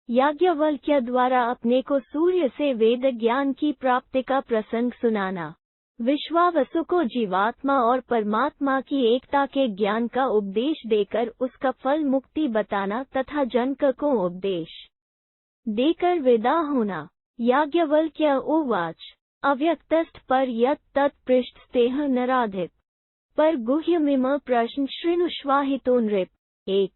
याज्ञवल्क्य द्वारा अपने को सूर्य से वेद ज्ञान की प्राप्ति का प्रसंग सुनाना। विश्वावसु को जीवात्मा और परमात्मा की एकता के ज्ञान का उपदेश देकर उसका फल मुक्ति बताना तथा जनक को उपदेश देकर विदा होना। याज्ञवल्क्य उवाच अव्यक्तस्थ पर यत् तत्पृष्ठस्तेह नराधिप पर गुह्यमिम प्रश्न शृणुष्वाहितो नृप। 1।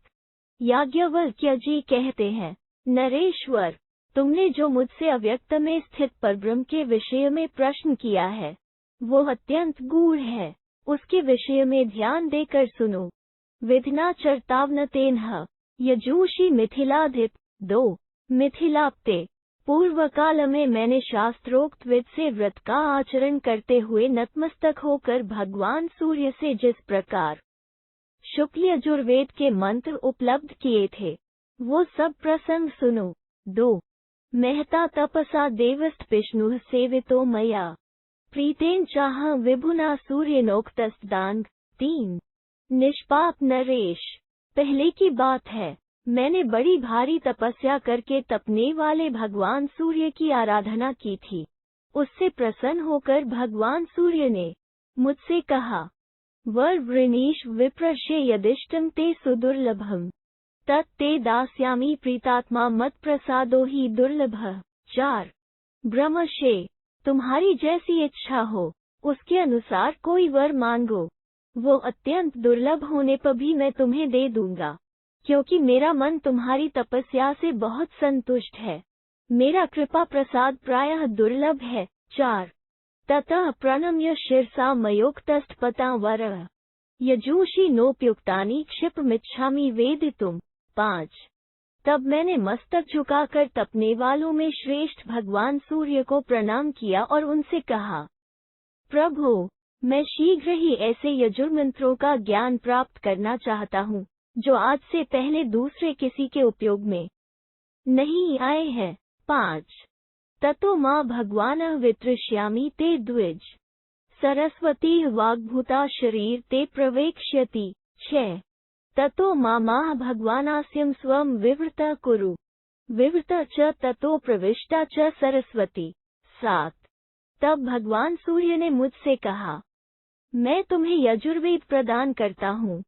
याज्ञवल्क्य जी कहते हैं, नरेश्वर, तुमने जो मुझसे अव्यक्त में स्थित परब्रह्म के विषय में प्रश्न किया है वो अत्यंत गूढ़ है, उसके विषय में ध्यान देकर सुनो। विधिना चर्तावनतेनः यजूषी मिथिलाधिप। 2। मिथिलाप्ते पूर्व काल में मैंने शास्त्रोक्त विध से व्रत का आचरण करते हुए नतमस्तक होकर भगवान सूर्य से जिस प्रकार शुक्ल यजुर्वेद के मंत्र उपलब्ध किए थे वो सब प्रसंग सुनो। 2। महता तपसा देवस्त विष्णु सेवितो मया प्रीतेन चाह विभुना सूर्यनोक्तस्तांग। 3। निष्पाप नरेश, पहले की बात है, मैंने बड़ी भारी तपस्या करके तपने वाले भगवान सूर्य की आराधना की थी। उससे प्रसन्न होकर भगवान सूर्य ने मुझसे कहा, वर वृणीश विप्रशे यदिष्टं ते सुदुर्लभम तत् ते दास्यामि प्रीतात्मा मत प्रसादो ही दुर्लभः। 4। ब्रह्मशे, तुम्हारी जैसी इच्छा हो उसके अनुसार कोई वर मांगो, वो अत्यंत दुर्लभ होने पर भी मैं तुम्हें दे दूंगा, क्योंकि मेरा मन तुम्हारी तपस्या से बहुत संतुष्ट है। मेरा कृपा प्रसाद प्रायः दुर्लभ है। 4। ततः प्रणम्य शिरसा मयोक्तस्थपता वरः यजूषी नोपयुक्तानि क्षिपमिच्छामि वेदितुम्। 5। तब मैंने मस्तक झुकाकर तपने वालों में श्रेष्ठ भगवान सूर्य को प्रणाम किया और उनसे कहा, प्रभु, मैं शीघ्र ही ऐसे यजुर्मंत्रों का ज्ञान प्राप्त करना चाहता हूँ जो आज से पहले दूसरे किसी के उपयोग में नहीं आए हैं। 5। ततो मां भगवानः वितृष्यामि ते द्विज सरस्वती वाग्भूता शरीर ते प्रवेक्ष्यति। 6। ततो मामाह भगवानास्यं स्वं विवृतः कुरु विवृतः च ततो प्रविष्टा च सरस्वती। 7। तब भगवान सूर्य ने मुझसे कहा, मैं तुम्हें यजुर्वेद प्रदान करता हूँ,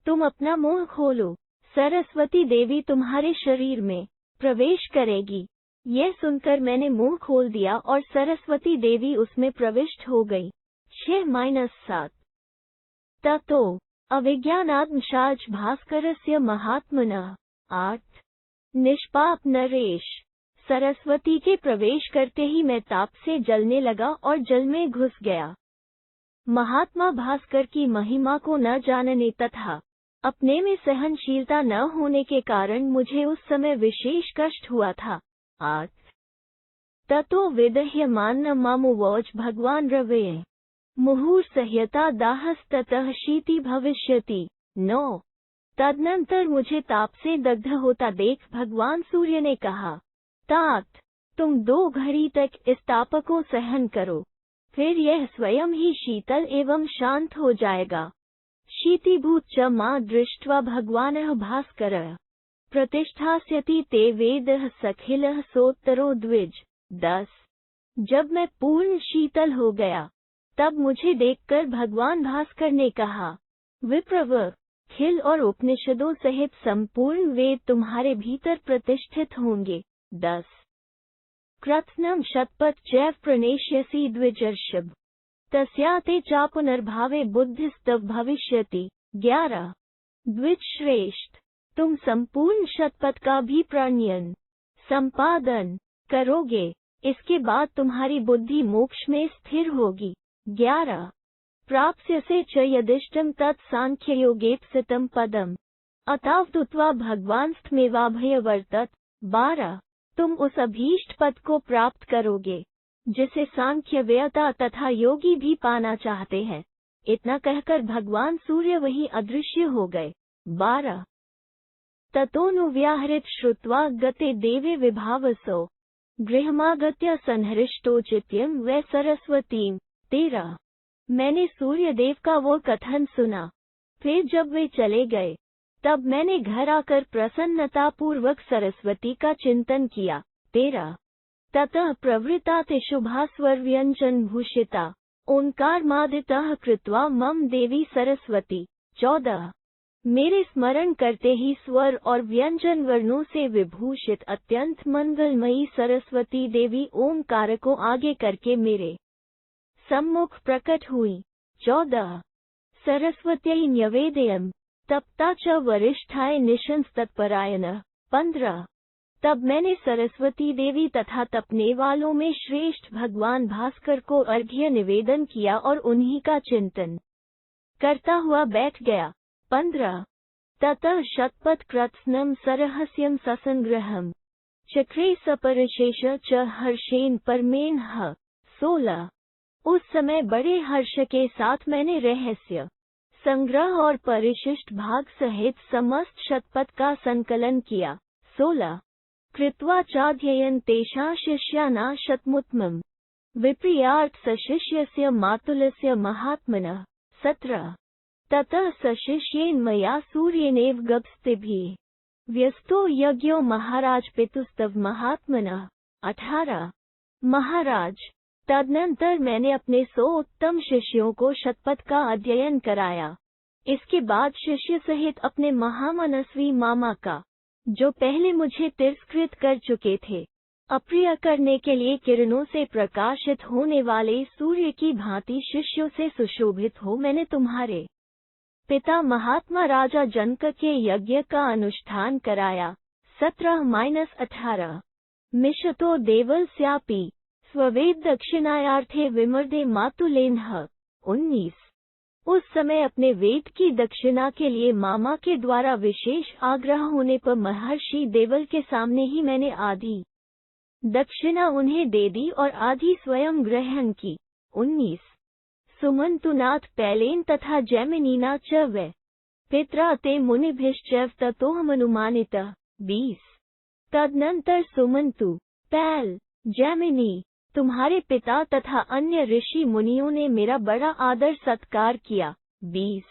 तुम अपना मुंह खोलो, सरस्वती देवी तुम्हारे शरीर में प्रवेश करेगी। यह सुनकर मैंने मुंह खोल दिया और सरस्वती देवी उसमें प्रविष्ट हो गई। 6-7। ततो अविज्ञानात्मशाच भास्करस्य महात्मनः। 8। निष्पाप नरेश, सरस्वती के प्रवेश करते ही मैं ताप से जलने लगा और जल में घुस गया। महात्मा भास्कर की महिमा को न जानने तथा अपने में सहनशीलता न होने के कारण मुझे उस समय विशेष कष्ट हुआ था। 8। ततो विदह्यमान्न मामुवोच भगवान रवे मुहुर्सह्यता दाहस्ततः शीति भविष्यति। 9। तदनंतर मुझे ताप से दग्ध होता देख भगवान सूर्य ने कहा, तात, तुम 2 घड़ी तक इस ताप को सहन करो, फिर यह स्वयं ही शीतल एवं शांत हो जाएगा। शीतिभूत च मां दृष्ट्वा भगवानः भास्करः प्रतिष्ठास्यति ते वेदः सखिलः सोत्तरो द्विज। 10। जब मैं पूर्ण शीतल हो गया तब मुझे देखकर भगवान भास्कर ने कहा, विप्रवर, खिल और उपनिषदों सहित संपूर्ण वेद तुम्हारे भीतर प्रतिष्ठित होंगे। 10। कृत्स्नम शतपथ चैव प्रणेष्यसि द्विजर्षभ तस्याते चापुनर्भावे बुद्धिस्तव भविष्यति। 11। द्विज श्रेष्ठ, तुम संपूर्ण शतपथ का भी प्रणयन संपादन करोगे, इसके बाद तुम्हारी बुद्धि मोक्ष में स्थिर होगी। 11। प्राप्स्यसे च यदिष्टं तत् सांख्ययोगेप्सितं पदम अतावदुत्वा भगवांस्तमेवाभयवर्तत। 12। तुम उस अभीष्ट पद को प्राप्त करोगे जिसे सांख्य वेता तथा योगी भी पाना चाहते हैं। इतना कहकर भगवान सूर्य वहीं अदृश्य हो गए। 12। ततोऽनुव्याहृत श्रुत्वा गते देवे विभावसो गृहमागत्य संहृष्टोचित्यं वै सरस्वतीं। 13। मैंने सूर्यदेव का वो कथन सुना, फिर जब वे चले गए तब मैंने घर आकर प्रसन्नतापूर्वक सरस्वती का चिंतन किया। 13 ततः प्रवृत्ताते शुभा स्वरव्यंजन भूषिता ओंकारमादितः कृत्वा मम देवी सरस्वती। 14 मेरे स्मरण करते ही स्वर और व्यंजन वर्णों से विभूषित अत्यंत मंगलमयी सरस्वती देवी ओंकार को आगे करके मेरे सम्मुख प्रकट हुई। 14 सरस्वत्यै न्यवेदयम् तप्ता च वरिष्ठाय निशंस्तत्परायणः। 15 तब मैंने सरस्वती देवी तथा तपने वालों में श्रेष्ठ भगवान भास्कर को अर्घ्य निवेदन किया और उन्हीं का चिंतन करता हुआ बैठ गया। 15 ततः शतपथकृत्स्नं सरहस्यं ससंग्रहम् चक्रे सपरिशेष च हर्षेण परमेणः। 16 उस समय बड़े हर्ष के साथ मैंने रहस्य संग्रह और परिशिष्ट भाग सहित समस्त शतपथ का संकलन किया। 16 कृत्वा चाध्ययन तेषां शिष्याणां शतमुत्तमम् विप्रियार्थ सशिष्यस्य मातुलस्य महात्मनः। 17 ततः सशिष्येन मया सूर्येनेव गभस्तिभिः व्यस्तो यज्ञो महाराज पितुस्तव महात्मनः। 18 महाराज तदनंतर मैंने अपने 100 उत्तम शिष्यों को शतपथ का अध्ययन कराया। इसके बाद शिष्य सहित अपने महामनस्वी मामा का, जो पहले मुझे तिरस्कृत कर चुके थे, अप्रिय करने के लिए किरणों से प्रकाशित होने वाले सूर्य की भांति शिष्यों से सुशोभित हो मैंने तुम्हारे पिता महात्मा राजा जनक के यज्ञ का अनुष्ठान कराया। 17-18 मिषतो देवलस्यापि स्ववेद दक्षिणायार्थे विमर्दे मातुलेनः। 19 उस समय अपने वेद की दक्षिणा के लिए मामा के द्वारा विशेष आग्रह होने पर महर्षि देवल के सामने ही मैंने आधी दक्षिणा उन्हें दे दी और आधी स्वयं ग्रहण की। 19 सुमंतुनाथ पैलेन तथा जैमिनीना च वै पित्रा ते मुनिभिश्चैव ततोऽहमनुमानितः। 20 तदनंतर सुमंतु, पैल, जैमिनी, तुम्हारे पिता तथा अन्य ऋषि मुनियों ने मेरा बड़ा आदर सत्कार किया। 20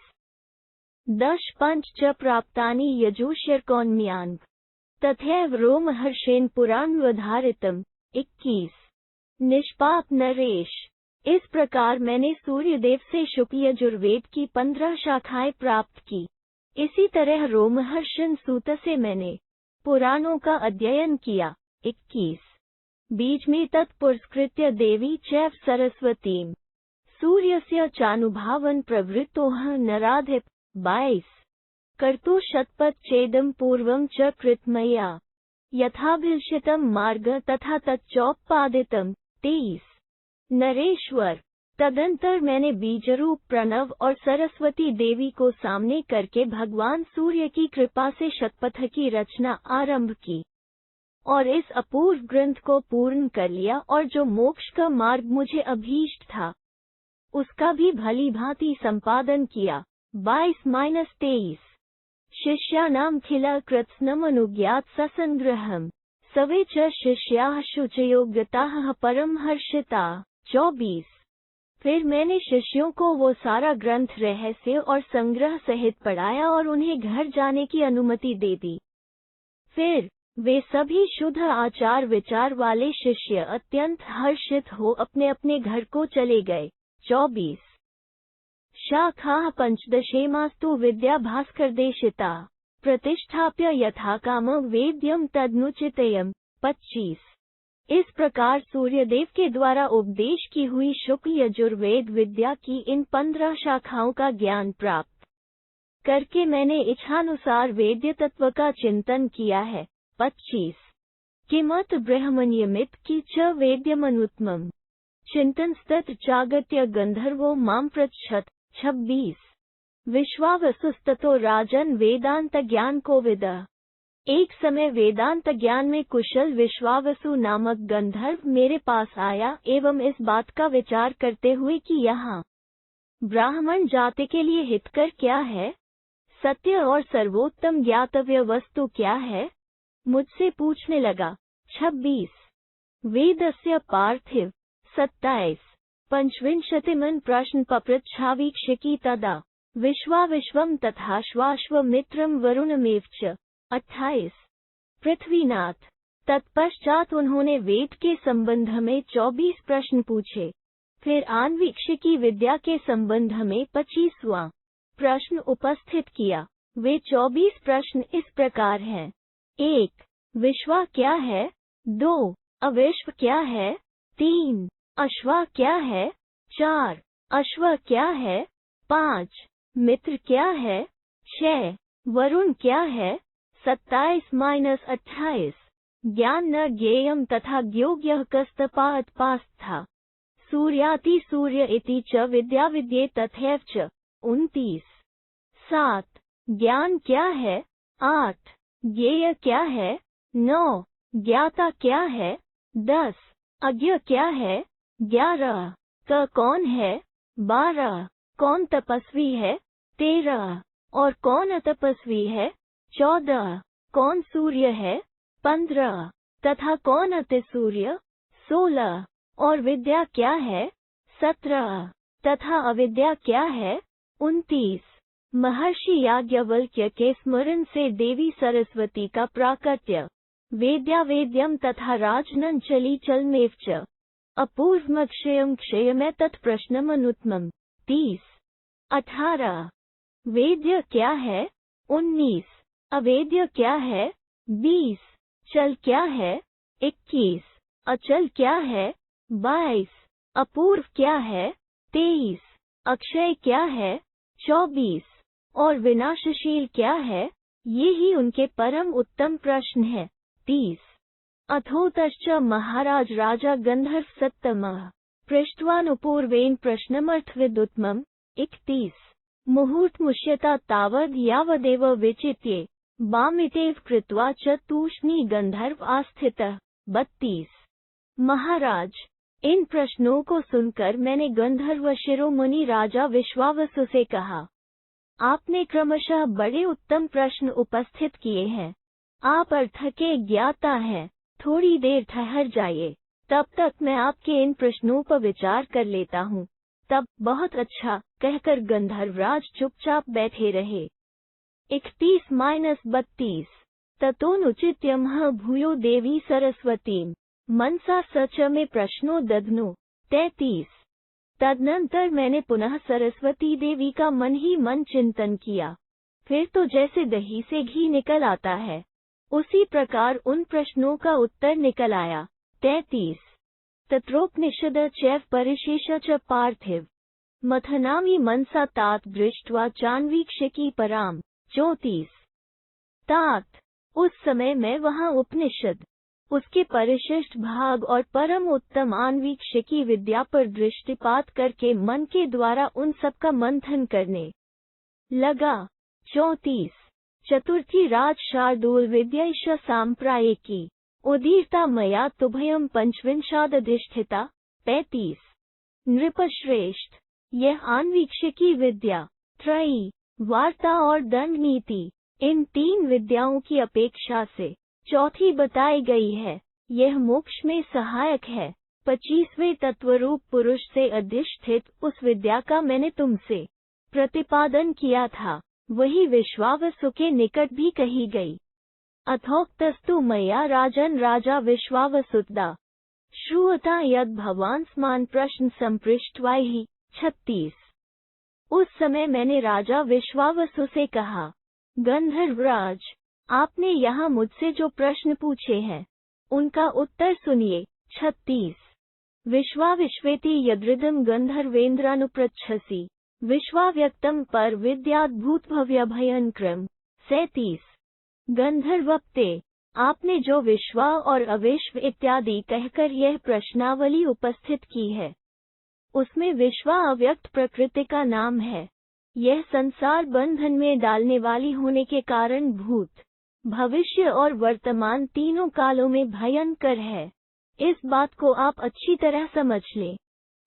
दश पंच च प्राप्तानि यजुष्यर्कौन्म्यान्ग तथैव रोमहर्षेण पुराणवधारितम्। 21 निष्पाप नरेश, इस प्रकार मैंने सूर्यदेव से शुक्ल यजुर्वेद की 15 शाखाएं प्राप्त की। इसी तरह रोमहर्षण सूत से मैंने पुराणों का अध्ययन किया। 21 बीज में तत्पुरस्कृत्य देवी चैव सरस्वतीम् सूर्यस्य चानुभावन प्रवृत्तोः नराधिप। 22 कर्तु शतपथ चेदम पूर्वं च कृतमया यथाभिलषितं मार्ग तथा तच्चोपादितम्। 23 नरेश्वर, तदंतर मैंने बीजरूप प्रणव और सरस्वती देवी को सामने करके भगवान सूर्य की कृपा से शतपथ की रचना आरंभ की और इस अपूर्व ग्रंथ को पूर्ण कर लिया, और जो मोक्ष का मार्ग मुझे अभीष्ट था उसका भी भली भांति संपादन किया। 22-23 शिष्याणां खिला कृत्स्नमनुज्ञात ससंग्रहम् सवे च शिष्याः शुचयोग्यताः परमहर्षिता। 24 फिर मैंने शिष्यों को वो सारा ग्रंथ रहस्य और संग्रह सहित पढ़ाया और उन्हें घर जाने की अनुमति दे दी। फिर वे सभी शुद्ध आचार विचार वाले शिष्य अत्यंत हर्षित हो अपने अपने घर को चले गए। 24 शाखाः पंचदशेमास्तु विद्या भास्करदेशिता प्रतिष्ठाप्य यथाकामं वेद्यं तदनुचितयम्। 25 इस प्रकार सूर्यदेव के द्वारा उपदेश की हुई शुक्ल यजुर्वेद विद्या की इन 15 शाखाओं का ज्ञान प्राप्त करके मैंने इच्छानुसार वेद्य तत्व का चिंतन किया है। 25 किमत ब्रह्मण्यमित की च वेद्यमनुत्तमम् चिंतनस्तत्र चागत्य गंधर्वो मां पृच्छत। 26 विश्वावसुस्ततो राजन वेदांत ज्ञान को विदा। एक समय वेदांत ज्ञान में कुशल विश्वावसु नामक गंधर्व मेरे पास आया एवं इस बात का विचार करते हुए कि यहाँ ब्राह्मण जाति के लिए हितकर क्या है, सत्य और सर्वोत्तम ज्ञातव्य वस्तु क्या है, मुझसे पूछने लगा। 26 वेदस्य पार्थिव। 27 पंचविंशतिमन प्रश्न पपृच्छावीक्षकी तदा विश्वा विश्वम तथा श्वाश्वमित्रम वरुणमेव च। 28। पृथ्वीनाथ। तत्पश्चात उन्होंने वेद के संबंध में 24 प्रश्न पूछे। फिर आन्वीक्षिकी विद्या के संबंध में 25वां प्रश्न उपस्थित किया। वे 24 प्रश्न इस प्रकार हैं। 1. विश्वा क्या है? 2. अविश्व क्या है? 3. अश्वा क्या है? 4. अश्व क्या है? 5. मित्र क्या है? 6. वरुण क्या है? 27-28। ज्ञान न ज्ञेयम तथा ज्ञोग्यः कस्तपात् पास्था। सूर्याति सूर्य इति च विद्या विद्ये तथैव च। 29। 7. ज्ञान क्या है? 8. ज्ञेय क्या है? 9. ज्ञाता क्या है? 10. अज्ञ क्या है? 11. क कौन है? 12. कौन तपस्वी है? 13. और कौन अतपस्वी है? 14. कौन सूर्य है? 15. तथा कौन अति सूर्य? 16. और विद्या क्या है? 17. तथा अविद्या क्या है? 29। महर्षि याज्ञवल्क्य के स्मरण से देवी सरस्वती का प्राकट्य। वेद्या वेद्यम तथा राजनं चली चलमेव च। अपूर्वमक्षयम क्षयमे तत्प्रश्नमनुत्तमम्। 30। 18। वेद्य क्या है? 19। अवेद्य क्या है? 20। चल क्या है? 21। अचल क्या है? 22। अपूर्व क्या है? 23। अक्षय क्या है? 24। और विनाशशील क्या है? ये ही उनके परम उत्तम प्रश्न है। 30। अथोतश्च महाराज राजा गंधर्व सत्तमः पृष्ट्वानुपूर्वेन प्रश्नमर्थविदुत्तमम्। 31। मुहूर्तमुष्यता तावद् यावदेव विचित्ये वामितेव कृत्वा च तूष्णी गंधर्व आस्थितः। 32। महाराज, इन प्रश्नों को सुनकर मैंने गंधर्व शिरोमणि राजा विश्वावसु से कहा, आपने क्रमशः बड़े उत्तम प्रश्न उपस्थित किए हैं। आप अर्थ के ज्ञाता हैं। थोड़ी देर ठहर जाइए, तब तक मैं आपके इन प्रश्नों पर विचार कर लेता हूँ। तब बहुत अच्छा कहकर गंधर्वराज चुपचाप बैठे रहे। 31-32। ततोनुचित्यमः भूयो देवी सरस्वतीं मनसा सच में प्रश्नो दध्नो। 33। तदनंतर मैंने पुनः सरस्वती देवी का मन ही मन चिंतन किया। फिर तो जैसे दही से घी निकल आता है, उसी प्रकार उन प्रश्नों का उत्तर निकल आया। 33। तत्रोपनिषद चैव परिशेष च पार्थिव मथनामि मनसा तात दृष्ट्वा चान्वीक्षिकी पराम। 34। तात। उस समय मैं वहाँ उपनिषद, उसके परिशिष्ट भाग और परम उत्तम आन्वीक्षिकी विद्या पर दृष्टिपात करके मन के द्वारा उन सब का मंथन करने लगा। 34। चतुर्थी राज शार्दूल विद्यैष सांप्रायिकी उदीर्ता मया तुभयम् 25अधिष्ठिता। 35। नृपश्रेष्ठ, यह आन्वीक्षिकी विद्या, त्रयी, वार्ता और दंड नीति, इन 3 विद्याओं की अपेक्षा से चौथी बताई गई है। यह मोक्ष में सहायक है। 25वें तत्वरूप पुरुष से अधिष्ठित उस विद्या का मैंने तुमसे प्रतिपादन किया था, वही विश्वावसु के निकट भी कही गई। अथोक्तस्तु मया राजन राजा विश्वावसुतदा श्रूयता यद भवान् स्मान् प्रश्न संपृष्ट्वा ही। 36। उस समय मैंने राजा विश्वावसु से कहा, गंधर्वराज, आपने यहाँ मुझसे जो प्रश्न पूछे हैं, उनका उत्तर सुनिए। 36। विश्वाविश्वेति यदृदं गंधर्वेन्द्रानुपृच्छसि विश्वाव्यक्तं पर विद्याद्भूतभव्यभयंक्रम। 37। गंधर्वप्ते, आपने जो विश्वा और अविश्व इत्यादि कहकर यह प्रश्नावली उपस्थित की है, उसमें विश्वा अव्यक्त प्रकृति का नाम है। यह संसार बंधन में डालने वाली होने के कारण भूत, भविष्य और वर्तमान तीनों कालों में भयंकर है। इस बात को आप अच्छी तरह समझ लें।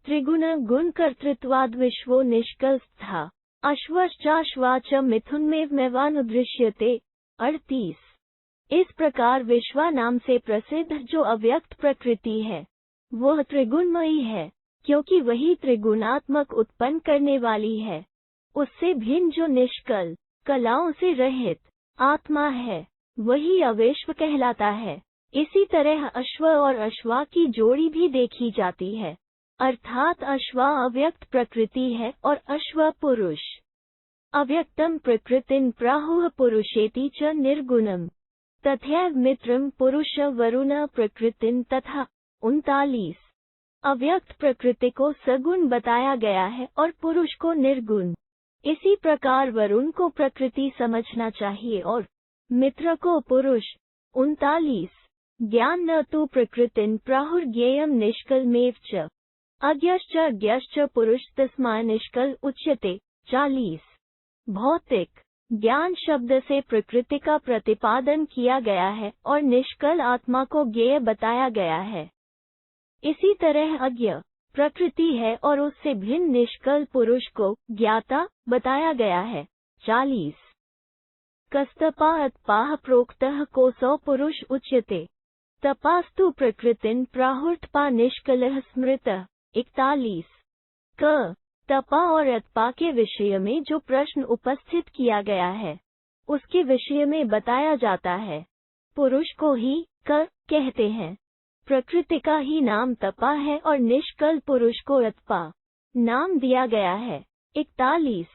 त्रिगुण गुण कर्तृत्वाद विश्वो निष्कलस्था अश्वश्चाश्वाच मिथुन में मेवानुदृश्यते। 38। इस प्रकार विश्वा नाम से प्रसिद्ध जो अव्यक्त प्रकृति है, वह त्रिगुणमयी है, क्योंकि वही त्रिगुणात्मक उत्पन्न करने वाली है। उससे भिन्न जो निष्कल, कलाओं से रहित आत्मा है, वही अविश्व कहलाता है। इसी तरह अश्व और अश्वा की जोड़ी भी देखी जाती है, अर्थात अश्वा अव्यक्त प्रकृति है और अश्व पुरुष। अव्यक्तम प्रकृतिं प्राहुः पुरुषेति च निर्गुणम तथैव मित्रम पुरुष वरुण प्रकृतिं तथा। 39। अव्यक्त प्रकृति को सगुण बताया गया है और पुरुष को निर्गुण। इसी प्रकार वरुण को प्रकृति समझना चाहिए और मित्र को पुरुष। 39। ज्ञान न तु प्रकृतिं प्राहुर्ज्ञेयं निष्कलमेव च अज्ञश्च अज्ञश्च पुरुष तस्मा निष्कल उच्यते। 40। भौतिक ज्ञान शब्द से प्रकृति का प्रतिपादन किया गया है और निष्कल आत्मा को ज्ञेय बताया गया है। इसी तरह अज्ञ प्रकृति है और उससे भिन्न निष्कल पुरुष को ज्ञाता बताया गया है। 40। कस्तपा अत्पाः प्रोक्तः कोसौ पुरुष उच्यते तपास्तु प्रकृतिं प्राहुर्तपा निष्कलः स्मृतः। 41। क तपा और अत्पा के विषय में जो प्रश्न उपस्थित किया गया है, उसके विषय में बताया जाता है। पुरुष को ही क कहते हैं। प्रकृति का ही नाम तपा है और निष्कल पुरुष को अत्पा नाम दिया गया है। 41।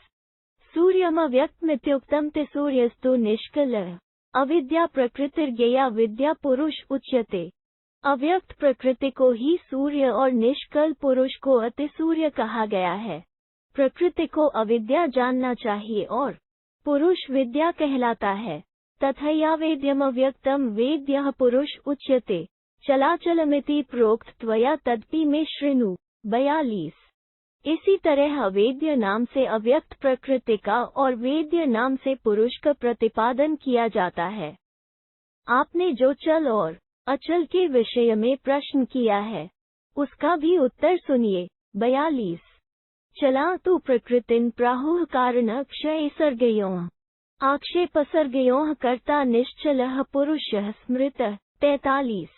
सूर्यम अव्यक्तमित्युक्तम ते सूर्यस्तु निष्कलः अविद्या प्रकृतिर्ज्ञेया विद्या पुरुष उच्यते। अव्यक्त प्रकृति को ही सूर्य और निष्कल पुरुष को अति सूर्य कहा गया है। प्रकृति को अविद्या जानना चाहिए और पुरुष विद्या कहलाता है। तथैया वेद्यम अव्यक्तम वेद्यः पुरुष उच्यते चलाचलमिति प्रोक्त त्वया तदपि में शृणु। 42। इसी तरह अवेद्य नाम से अव्यक्त प्रकृति का और वेद्य नाम से पुरुष का प्रतिपादन किया जाता है। आपने जो चल और अचल के विषय में प्रश्न किया है, उसका भी उत्तर सुनिए। 42। चला तु प्रकृतिं प्राहुः कारण क्षय सर्गयोः आक्षेप सर्गयोः कर्ता निश्चलः पुरुषः स्मृतः। 43।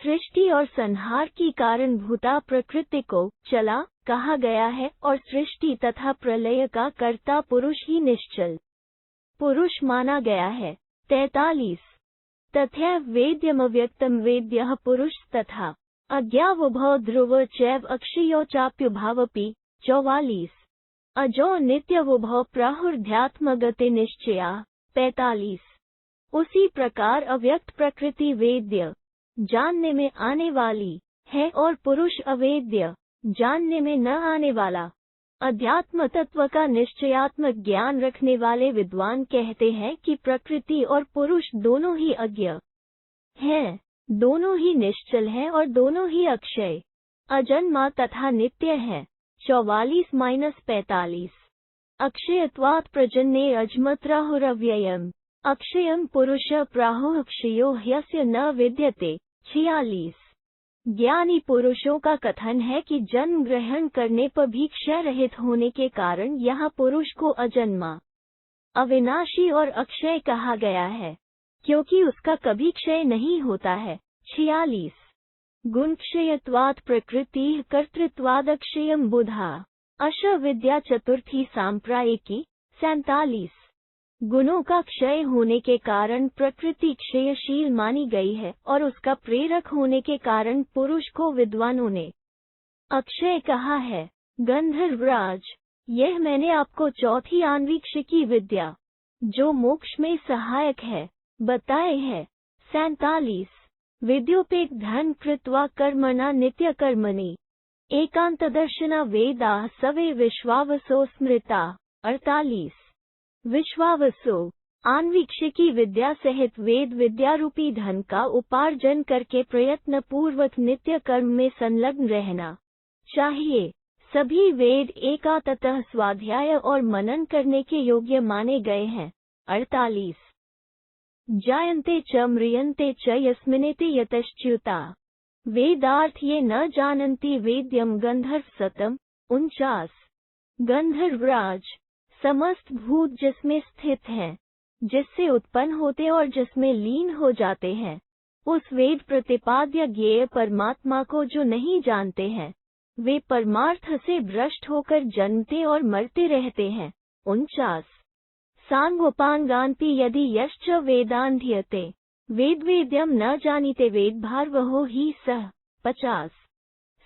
सृष्टि और संहार की कारण भूता प्रकृति को चला कहा गया है और सृष्टि तथा प्रलय का कर्ता पुरुष ही निश्चल पुरुष माना गया है। 43। तथैव वेद्यमव्यक्तम वेद्यः पुरुष तथा अज्ञावुभौ ध्रुव चैव अक्षयो चाप्युभावपि। 44। अजो नित्यवुभौ प्राहुर्ध्यात्मगति निश्चया। 45। उसी प्रकार अव्यक्त प्रकृति वेद्य जानने में आने वाली है और पुरुष अवेद्य जानने में न आने वाला। अध्यात्म तत्व का निश्चयात्मक ज्ञान रखने वाले विद्वान कहते हैं कि प्रकृति और पुरुष दोनों ही अज्ञ हैं, दोनों ही निश्चल हैं और दोनों ही अक्षय अजन्मा तथा नित्य हैं। 44-45। अक्षयत्वात् प्रजन्ये अजमत्राहुरव्ययम् अक्षयम् पुरुष प्राहुः क्षयो ह्यस्य न विद्यते। 46। ज्ञानी पुरुषों का कथन है कि जन्म ग्रहण करने पर भी क्षय रहित होने के कारण यहाँ पुरुष को अजन्मा, अविनाशी और अक्षय कहा गया है, क्योंकि उसका कभी क्षय नहीं होता है। 46। गुणक्षयत्वात् प्रकृतिः कर्तृत्वादक्षयम् बुधा अश विद्या चतुर्थी सांप्रायिकी। 47। गुणों का क्षय होने के कारण प्रकृति क्षयशील मानी गई है और उसका प्रेरक होने के कारण पुरुष को विद्वानों ने अक्षय कहा है। गंधर्वराज, यह मैंने आपको चौथी आन्वीक्षिकी विद्या, जो मोक्ष में सहायक है, बताए है। 47। विद्योपेत धन कृत्वा कर्मणा नित्य कर्मणि एकांतदर्शना वेदाः सवे विश्वावसो स्मृता। 48। विश्वावसो आन्वीक्षिकी विद्या सहित वेद विद्यारूपी धन का उपार्जन करके प्रयत्न पूर्वक नित्य कर्म में संलग्न रहना चाहिए। सभी वेद एकांततः स्वाध्याय और मनन करने के योग्य माने गए हैं। 48। जायन्ते च म्रियन्ते च यस्मिनेति यतश्च्युता वेदार्थ ये न जानन्ति वेद्यम गंधर्व सतम। 49। गंधर्वराज, समस्त भूत जिसमें स्थित हैं, जिससे उत्पन्न होते और जिसमें लीन हो जाते हैं, उस वेद प्रतिपाद्य ज्ञेय परमात्मा को जो नहीं जानते हैं, वे परमार्थ से भ्रष्ट होकर जन्मते और मरते रहते हैं। 49 सांगोपांगान्ति यदि यश्च वेदान्ध्यते वेद्वेद्यं न जानीते वेदभार्वहो हि सः। 50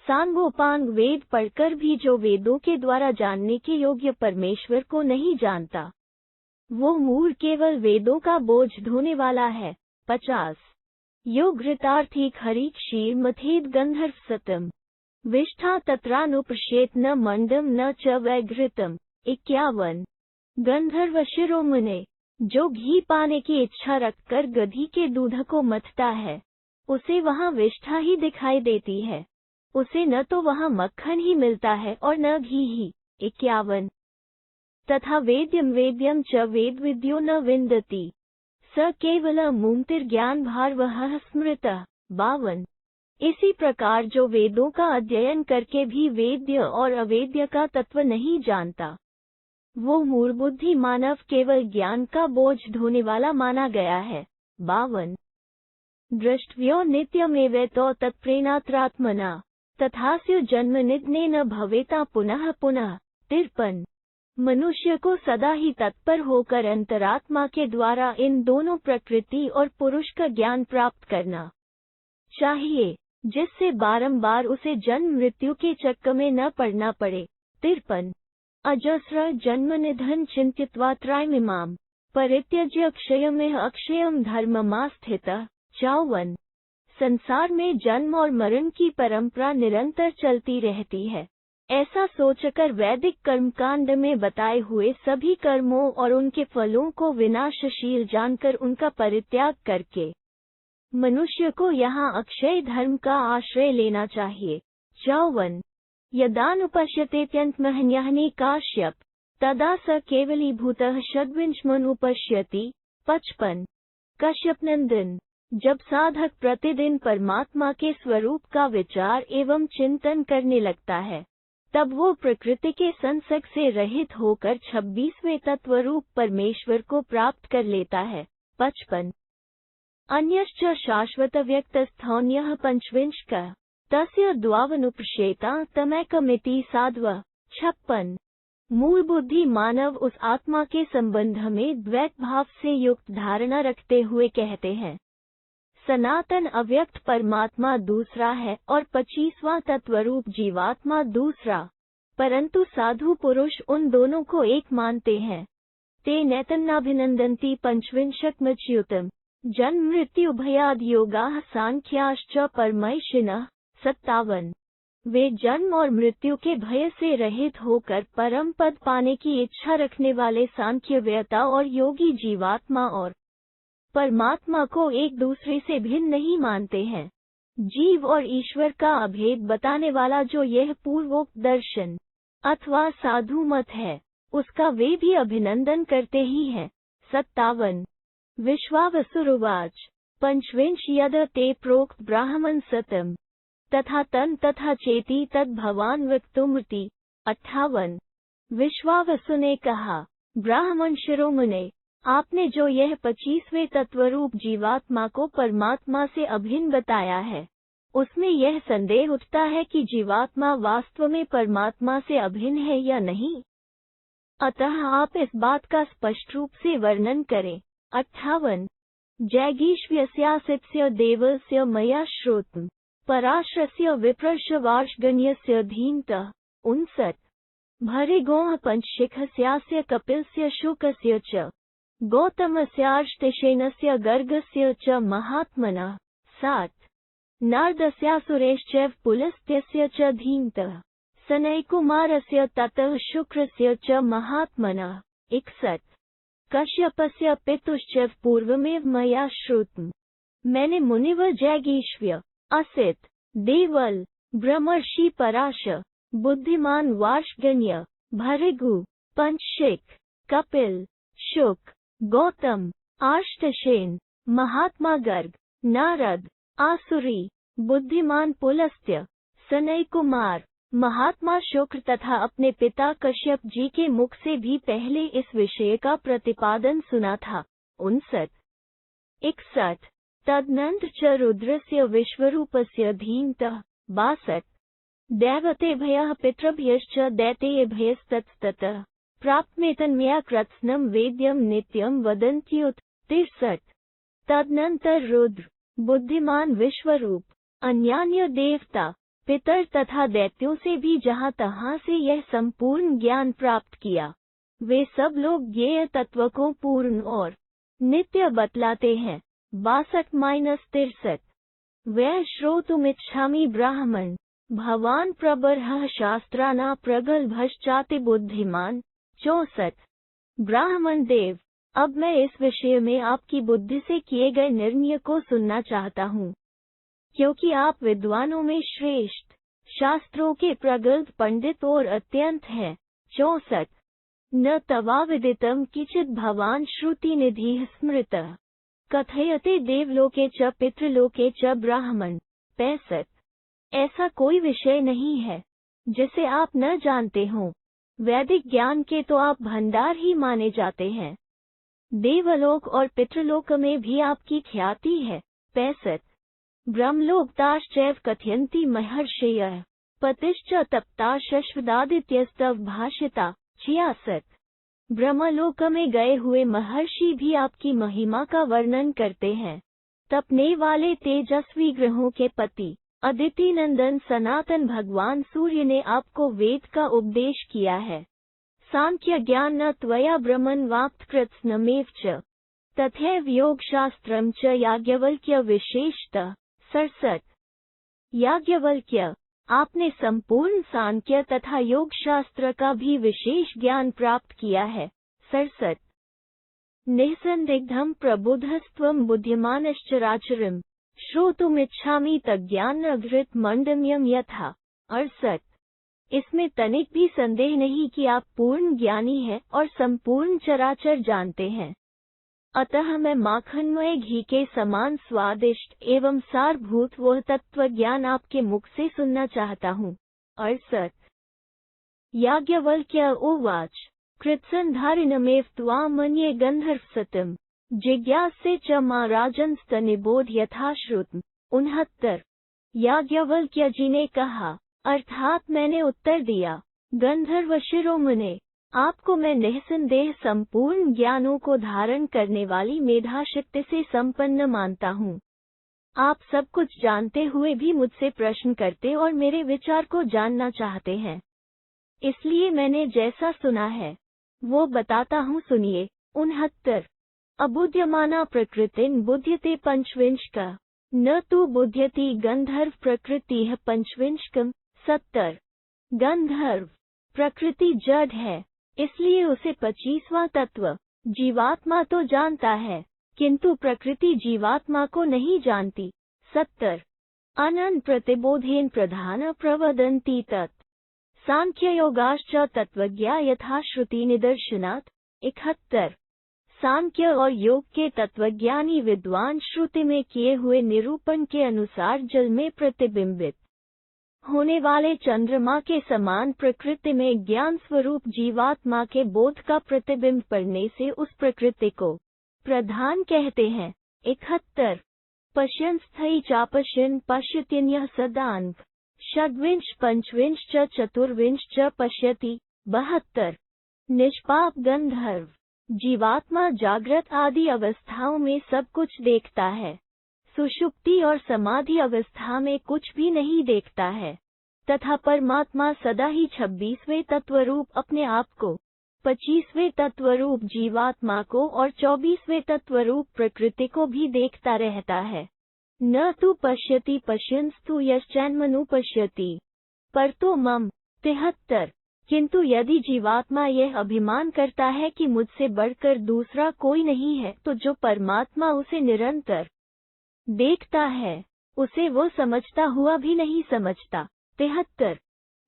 सांगोपांग वेद पढ़कर भी जो वेदों के द्वारा जानने के योग्य परमेश्वर को नहीं जानता, वो मूढ़ केवल वेदों का बोझ ढोने वाला है। 50 यो घृतार्थी हरि क्षीर मथेद गंधर्व सतम विष्ठा तत्रानुपश्येत न मंडम न च वैघृतम। 51 गंधर्व शिरोमणे जो घी पाने की इच्छा रखकर गधी के दूध को मथता है, उसे वहाँ विष्ठा ही दिखाई देती है, उसे न तो वहाँ मक्खन ही मिलता है और न घी ही। 51 तथा वेद्यम वेद्यम च वेदविद्यो न विन्दति स केवल मुक्तिर्ज्ञान भारवः स्मृतः। 52 इसी प्रकार जो वेदों का अध्ययन करके भी वेद्य और अवेद्य का तत्व नहीं जानता, वो मूढ़बुद्धि मानव केवल ज्ञान का बोझ ढोने वाला माना गया है। 52 दृष्टव्यो नित्यमेवेतो तत्प्रेणात्रात्मना तथास्य जन्म निधनेन भवेता पुनः पुनः। 53 मनुष्य को सदा ही तत्पर होकर अंतरात्मा के द्वारा इन दोनों प्रकृति और पुरुष का ज्ञान प्राप्त करना चाहिए, जिससे बारंबार उसे जन्म मृत्यु के चक्कर में न पड़ना पड़े। 53 अजस्र जन्म निधन चिंतित्वा त्रयमिमाम परित्यज्य क्षयमेह अक्षयम धर्ममास्थितः। 54 संसार में जन्म और मरण की परंपरा निरंतर चलती रहती है, ऐसा सोचकर वैदिक कर्मकांड में बताए हुए सभी कर्मों और उनके फलों को विनाशशील जानकर उनका परित्याग करके मनुष्य को यहाँ अक्षय धर्म का आश्रय लेना चाहिए। 54 यदानुपश्यतेत्यन्तमहन्याहने काश्यप तदा स केवलीभूतः षड्विंशमनुपश्यति। 55 कश्यपनंदन जब साधक प्रतिदिन परमात्मा के स्वरूप का विचार एवं चिंतन करने लगता है, तब वो प्रकृति के संसर्ग से रहित होकर 26वें तत्वरूप परमेश्वर को प्राप्त कर लेता है। 55 अन्यश्च शाश्वत व्यक्तस्थौन्यः पंचविंशकः तस्य द्वावनुपश्येता तमैकमिति साध्वः। 56 मूल बुद्धि मानव उस आत्मा के संबंध में द्वैत भाव से युक्त धारणा रखते हुए कहते हैं, सनातन अव्यक्त परमात्मा दूसरा है और 25वां तत्वरूप जीवात्मा दूसरा, परंतु साधु पुरुष उन दोनों को एक मानते हैं। ते नैतन्नाभिनंदन्ति पंचविंशकमच्युतम् जन्म मृत्यु भयाद योगाः सांख्याश्च परमैषिनः। 57 वे जन्म और मृत्यु के भय से रहित होकर परम पद पाने की इच्छा रखने वाले सांख्य वेता और योगी जीवात्मा और परमात्मा को एक दूसरे से भिन्न नहीं मानते हैं। जीव और ईश्वर का अभेद बताने वाला जो यह पूर्वोक्त दर्शन अथवा साधु मत है, उसका वे भी अभिनंदन करते ही हैं। 57 विश्वावसुरुवाच पंचविंश यद ते प्रोक्त ब्राह्मण सतम तथा तन तथा चेती तद भवान वक्तुमृति। 58 विश्वावसु ने कहा, ब्राह्मण शिरोमणे, आपने जो यह 25वें तत्वरूप जीवात्मा को परमात्मा से अभिन्न बताया है, उसमें यह संदेह उठता है कि जीवात्मा वास्तव में परमात्मा से अभिन्न है या नहीं। अतः आप इस बात का स्पष्ट रूप से वर्णन करें। 58 जैगीष्व्यस्यासित्स्य देवस्य मया श्रोतम् पराशरस्य विप्रश्रवार्षगण्यस्य धीमतः। 59 भृगोः पंचशिखस्यास्य कपिलस्य शुकस्य च गौतमस्यार्ष्टिशेनस्य गर्गस्य च महात्मनः। 60 नारदस्यासुरेश्चैव पुलस्त्यस्य च धीमतः सनयकुमारस्य ततः शुक्रस्य च महात्मनः। 61 कश्यपस्य पितुश्चैव पूर्वमेव मया श्रुतम् मैंने मुनिवर जैगीष्व्य असित देवल ब्रह्मर्षि पराश बुद्धिमान वार्षगण्य भृगु पंचशिख कपिल शुक गौतम आर्ष्टसेन महात्मा गर्ग नारद आसुरी बुद्धिमान पुलस्त्य सनय कुमार महात्मा शुक्र तथा अपने पिता कश्यप जी के मुख से भी पहले इस विषय का प्रतिपादन सुना था। 59 61 तदनंतर च रुद्रस्य विश्वरूपस्य धीमतः। 62 दैवतेभ्यः पितृभ्यश्च दैतेयेभ्यस्ततः प्राप्मेतन्मया कृत्स्नम वेद्यम नित्यम वदन्त्युत। 63। तदनंतर रुद्र, बुद्धिमान विश्वरूप, अन्यान्य देवता, पितर तथा दैत्यों से भी जहाँ तहाँ से यह संपूर्ण ज्ञान प्राप्त किया, वे सब लोग ज्ञेय तत्व को पूर्ण और नित्य बतलाते हैं। 62-63। वै श्रोतुमिच्छामि ब्राह्मण, भवान प्रबर्ह शास्त्राना प्रगल्भश्चाति बुद्धिमान। 64। ब्राह्मण देव, अब मैं इस विषय में आपकी बुद्धि से किए गए निर्णय को सुनना चाहता हूँ, क्योंकि आप विद्वानों में श्रेष्ठ, शास्त्रों के प्रगल्भ पंडित और अत्यंत हैं। 64। न तवाविदितं किचित् भवान् श्रुतिनिधिः स्मृतः, कथयते देवलोके च पितृलोके च ब्राह्मण। 65। ऐसा कोई विषय नहीं है जिसे आप न जानते हो। वैदिक ज्ञान के तो आप भंडार ही माने जाते हैं। देवलोक और पितृलोक में भी आपकी ख्याति है। 65। ब्रह्मलोकताश्चैव कथयन्ति महर्षयः, पतिश्च तप्ता शश्वदादित्यस्तव भाषिता। 66। ब्रह्मलोक में गए हुए महर्षि भी आपकी महिमा का वर्णन करते हैं। तपने वाले तेजस्वी ग्रहों के पति अदिति नंदन सनातन भगवान सूर्य ने आपको वेद का उपदेश किया है। सांख्य ज्ञान न त्वया ब्रह्मन् वाप्त कृत्स्नमेव च, तथैव योगशास्त्रम च याज्ञवल्क्य विशेषतः। 67। याज्ञवल्क्य, आपने संपूर्ण सांख्य तथा योग शास्त्र का भी विशेष ज्ञान प्राप्त किया है। 67। निःसंदिग्धं प्रबुद्धस्त्वं बुद्धिमानश्चराचरम्, श्रोतुमिच्छामि तज्ज्ञानघृत मंडम्यम यथा। 68। इसमें तनिक भी संदेह नहीं कि आप पूर्ण ज्ञानी हैं और संपूर्ण चराचर जानते हैं। अतः मैं माखनमय घी के समान स्वादिष्ट एवं सारभूत वह तत्व ज्ञान आपके मुख से सुनना चाहता हूँ। 68। याज्ञवल्क्य उवाच, कृत्सन्धारिणमेव त्वां मन्ये गन्धर्वसतिं, जिज्ञासे च मा राजन्स्तनिबोध यथा श्रुतम्। 69। याज्ञवल्क्य जी ने कहा, अर्थात मैंने उत्तर दिया, गंधर्व शिरोमणे, आपको मैं निःसंदेह संपूर्ण ज्ञानों को धारण करने वाली मेधाशक्ति से संपन्न मानता हूँ। आप सब कुछ जानते हुए भी मुझसे प्रश्न करते और मेरे विचार को जानना चाहते हैं, इसलिए मैंने जैसा सुना है वो बताता हूँ, सुनिए। 69। अबुध्यमाना प्रकृतिं बुध्यते पंचविंशका, न तु बुध्यति गंधर्व प्रकृतिः पंचविंशकम्। 70। गंधर्व प्रकृति जड़ है, इसलिए उसे 25वां तत्व जीवात्मा तो जानता है, किंतु प्रकृति जीवात्मा को नहीं जानती। 70। अनन् प्रतिबोधेन प्रधान प्रवदन्ति तत्, सांख्ययोगाश्च तत्वज्ञा यथा श्रुति निदर्शनात्। 71। सांख्य और योग के तत्वज्ञानी विद्वान श्रुति में किए हुए निरूपण के अनुसार जल में प्रतिबिंबित होने वाले चंद्रमा के समान प्रकृति में ज्ञान स्वरूप जीवात्मा के बोध का प्रतिबिंब पड़ने से उस प्रकृति को प्रधान कहते हैं। 71। पश्यन् स्थै चापश्यन् पश्यत्यन्यः सदान्व, षड्विंश पंचविंश च चतुर्विंश च पश्यति। 72। निष्पाप गंधर्व, जीवात्मा जागृत आदि अवस्थाओं में सब कुछ देखता है, सुषुप्ति और समाधि अवस्था में कुछ भी नहीं देखता है, तथा परमात्मा सदा ही 26वें तत्वरूप अपने आप को, 25वें तत्वरूप जीवात्मा को और 24वें तत्वरूप प्रकृति को भी देखता रहता है। न तु पश्यति पश्यंस्तु यश्चैन्मनुपश्यति, परतो मम। 73। किंतु यदि जीवात्मा यह अभिमान करता है कि मुझसे बढ़कर दूसरा कोई नहीं है, तो जो परमात्मा उसे निरंतर देखता है उसे वो समझता हुआ भी नहीं समझता। 73।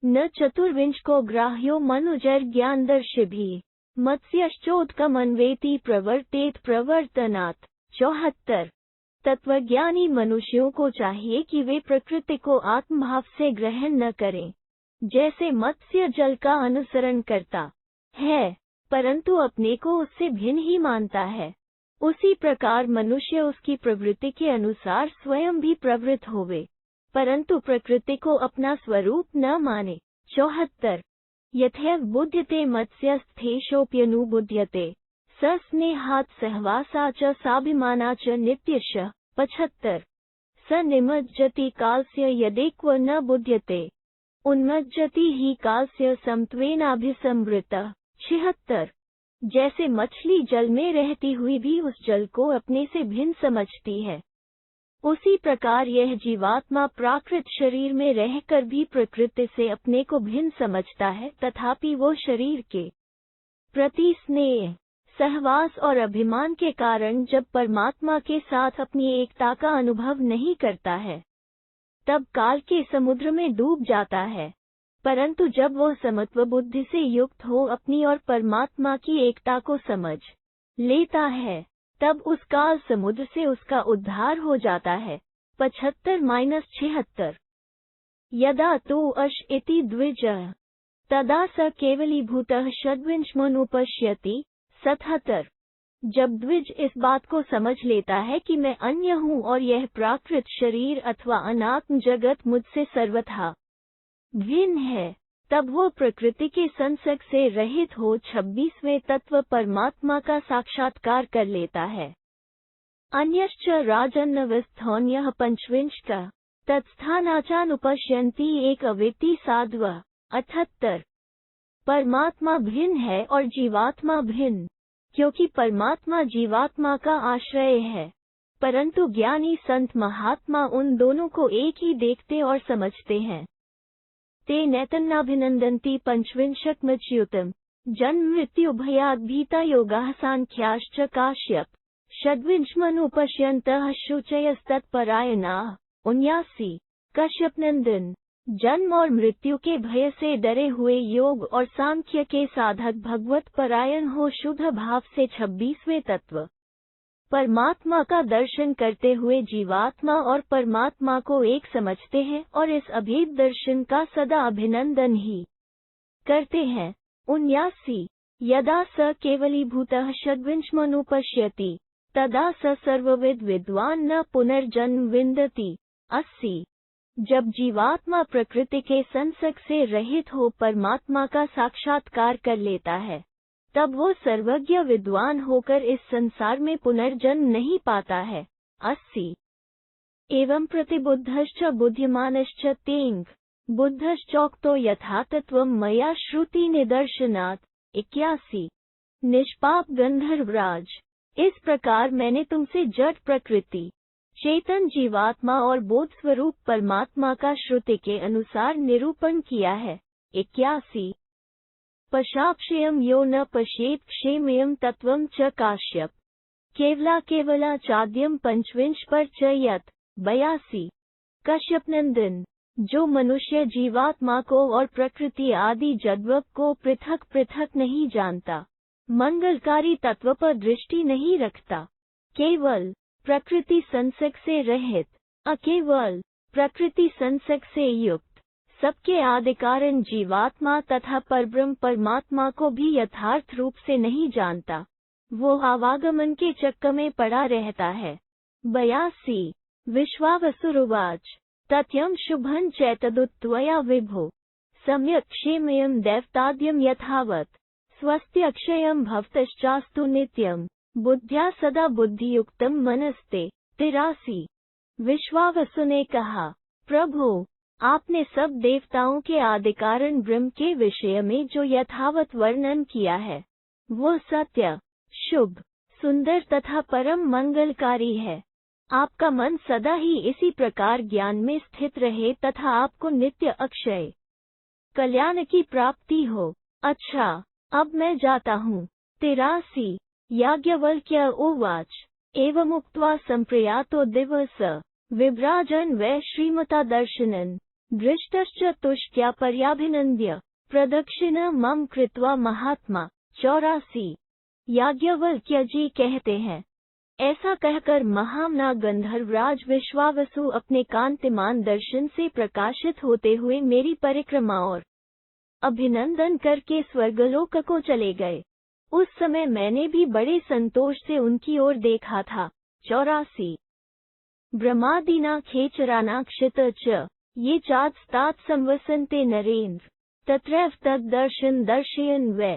न चतुर्विंश को ग्राह्यो मनुजैर्ज्ञानदर्शिभिः, मत्स्यश्चोदकमन्वेति प्रवर्तेत प्रवर्तनात्। 74। तत्वज्ञानी मनुष्यों को चाहिए कि वे प्रकृति को आत्मभाव से ग्रहण न करें, जैसे मत्स्य जल का अनुसरण करता है परंतु अपने को उससे भिन्न ही मानता है, उसी प्रकार मनुष्य उसकी प्रवृत्ति के अनुसार स्वयं भी प्रवृत्त होवे, परंतु प्रकृति को अपना स्वरूप न माने। 74। यथैव बुध्यते मत्स्यस्थेषोऽप्यनुबुध्यते स स्नेहात् सहवासा च साभिमाना च नित्यशः। 75 स निमज्जति कालस्य यदेक्व न बुध्यते उन्मज्जति ही कालस्य समत्वेनाभिसंवृतः। 76 जैसे मछली जल में रहती हुई भी उस जल को अपने से भिन्न समझती है, उसी प्रकार यह जीवात्मा प्राकृत शरीर में रहकर भी प्रकृति से अपने को भिन्न समझता है, तथापि वो शरीर के प्रति स्नेह, सहवास और अभिमान के कारण जब परमात्मा के साथ अपनी एकता का अनुभव नहीं करता है, तब काल के समुद्र में डूब जाता है। परंतु जब वो समत्व बुद्धि से युक्त हो अपनी और परमात्मा की एकता को समझ लेता है, तब उस काल समुद्र से उसका उद्धार हो जाता है। 75-76 यदा तु अश इति द्विजः तदा स केवलीभूतः षड्विंशमनुपश्यति। 77 जब द्विज इस बात को समझ लेता है कि मैं अन्य हूँ और यह प्राकृत शरीर अथवा अनात्म जगत मुझसे सर्वथा भिन्न है, तब वो प्रकृति के संसर्ग से रहित हो 26वें तत्व परमात्मा का साक्षात्कार कर लेता है। अन्यश्च राजन्नवस्थोन्यः 25 तत्स्थानाचानुपश्यन्ति एक अवेति साध्वः। 78 परमात्मा भिन्न है और जीवात्मा भिन्न, क्योंकि परमात्मा जीवात्मा का आश्रय है, परंतु ज्ञानी संत महात्मा उन दोनों को एक ही देखते और समझते हैं। ते नैतन्नाभिनन्दन्ति 25 जन्म मृत्यु भयात् भीता योगाः सांख्याश्च काश्यप। षड्विंशमनुपश्यन्तः शुचयस्तत्परायणाः। 79 कश्यपनंदन जन्म और मृत्यु के भय से डरे हुए योग और सांख्य के साधक भगवत परायण हो शुद्ध भाव से 26वें तत्व परमात्मा का दर्शन करते हुए जीवात्मा और परमात्मा को एक समझते हैं और इस अभेद दर्शन का सदा अभिनंदन ही करते हैं। 79 यदा स केवलीभूतः षड्विंशमनुपश्यति तदा स सर्वविद विद्वान् न पुनर्जन्म विन्दति। 80 जब जीवात्मा प्रकृति के संसर्ग से रहित हो परमात्मा का साक्षात्कार कर लेता है, तब वो सर्वज्ञ विद्वान होकर इस संसार में पुनर्जन्म नहीं पाता है। 80 एवं प्रतिबुद्धश्च बुद्धिमानश्च तेंग बुद्धश्चोक्तो यथातत्वं मया श्रुति निदर्शनात्। 81 निष्पाप गंधर्वराज इस प्रकार मैंने तुमसे जड़ प्रकृति, चेतन जीवात्मा और बोध स्वरूप परमात्मा का श्रुति के अनुसार निरूपण किया है। 81 पशाक्षयम यो न पश्येत क्षेमयम तत्वम च काश्यप केवला केवला चाद्यम 25 पर च यत्। 82 कश्यपनंदन जो मनुष्य जीवात्मा को और प्रकृति आदि जडवब को पृथक पृथक नहीं जानता, मंगलकारी तत्व पर दृष्टि नहीं रखता, केवल प्रकृति संसर्ग से रहित, अकेवल प्रकृति संसर्ग से युक्त, सबके आदि कारण जीवात्मा तथा परब्रह्म परमात्मा को भी यथार्थ रूप से नहीं जानता, वो आवागमन के चक्कर में पड़ा रहता है। 82 विश्वावसुरुवाच तत्यं शुभं चैतदुत्त्वया विभो सम्यक् क्षेमयं दैवताद्यं यथावत् स्वस्त्यक्षयं भवतश्चास्तु नित्यं बुद्ध्या सदा बुद्धियुक्तं मनस्ते। 83 विश्वावसु ने कहा, प्रभु आपने सब देवताओं के आदिकारण ब्रह्म के विषय में जो यथावत वर्णन किया है, वो सत्य, शुभ, सुंदर तथा परम मंगलकारी है। आपका मन सदा ही इसी प्रकार ज्ञान में स्थित रहे तथा आपको नित्य अक्षय कल्याण की प्राप्ति हो। अच्छा, अब मैं जाता हूँ। 83 याज्ञवल्क्य उवाच एवमुक्त्वा संप्रयातो दिवस विभ्राजन् वै श्रीमता दर्शनन् दृष्टश्च तुष्ट्या पर्याभिनन्द्य प्रदक्षिण मम कृत्वा महात्मा। 84 याज्ञवल्क्य जी कहते हैं, ऐसा कहकर महामना गंधर्वराज विश्वावसु अपने कांतिमान दर्शन से प्रकाशित होते हुए मेरी परिक्रमा और अभिनंदन करके स्वर्गलोक को चले गए। उस समय मैंने भी बड़े संतोष से उनकी ओर देखा था। 84 ब्रह्मादिना खेचरानाक्षित च ये चात्स्तात संवसन्ते नरेन्द्र तत्रैव तद्दर्शन दर्शयन् वै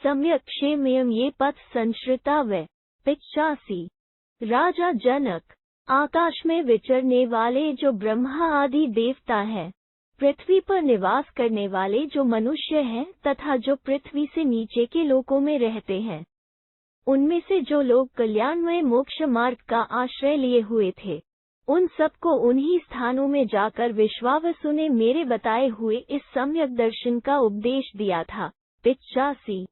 सम्यक् क्षेमयम् ये पथ संश्रिता वै। 85। राजा जनक, आकाश में विचरने वाले जो ब्रह्मा आदि देवता हैं, पृथ्वी पर निवास करने वाले जो मनुष्य हैं तथा जो पृथ्वी से नीचे के लोकों में रहते हैं, उनमें से जो लोग कल्याणमय मोक्ष मार्ग का आश्रय लिए हुए थे, उन सबको उन्हीं स्थानों में जाकर विश्वावसु ने मेरे बताए हुए इस सम्यक दर्शन का उपदेश दिया था। 85।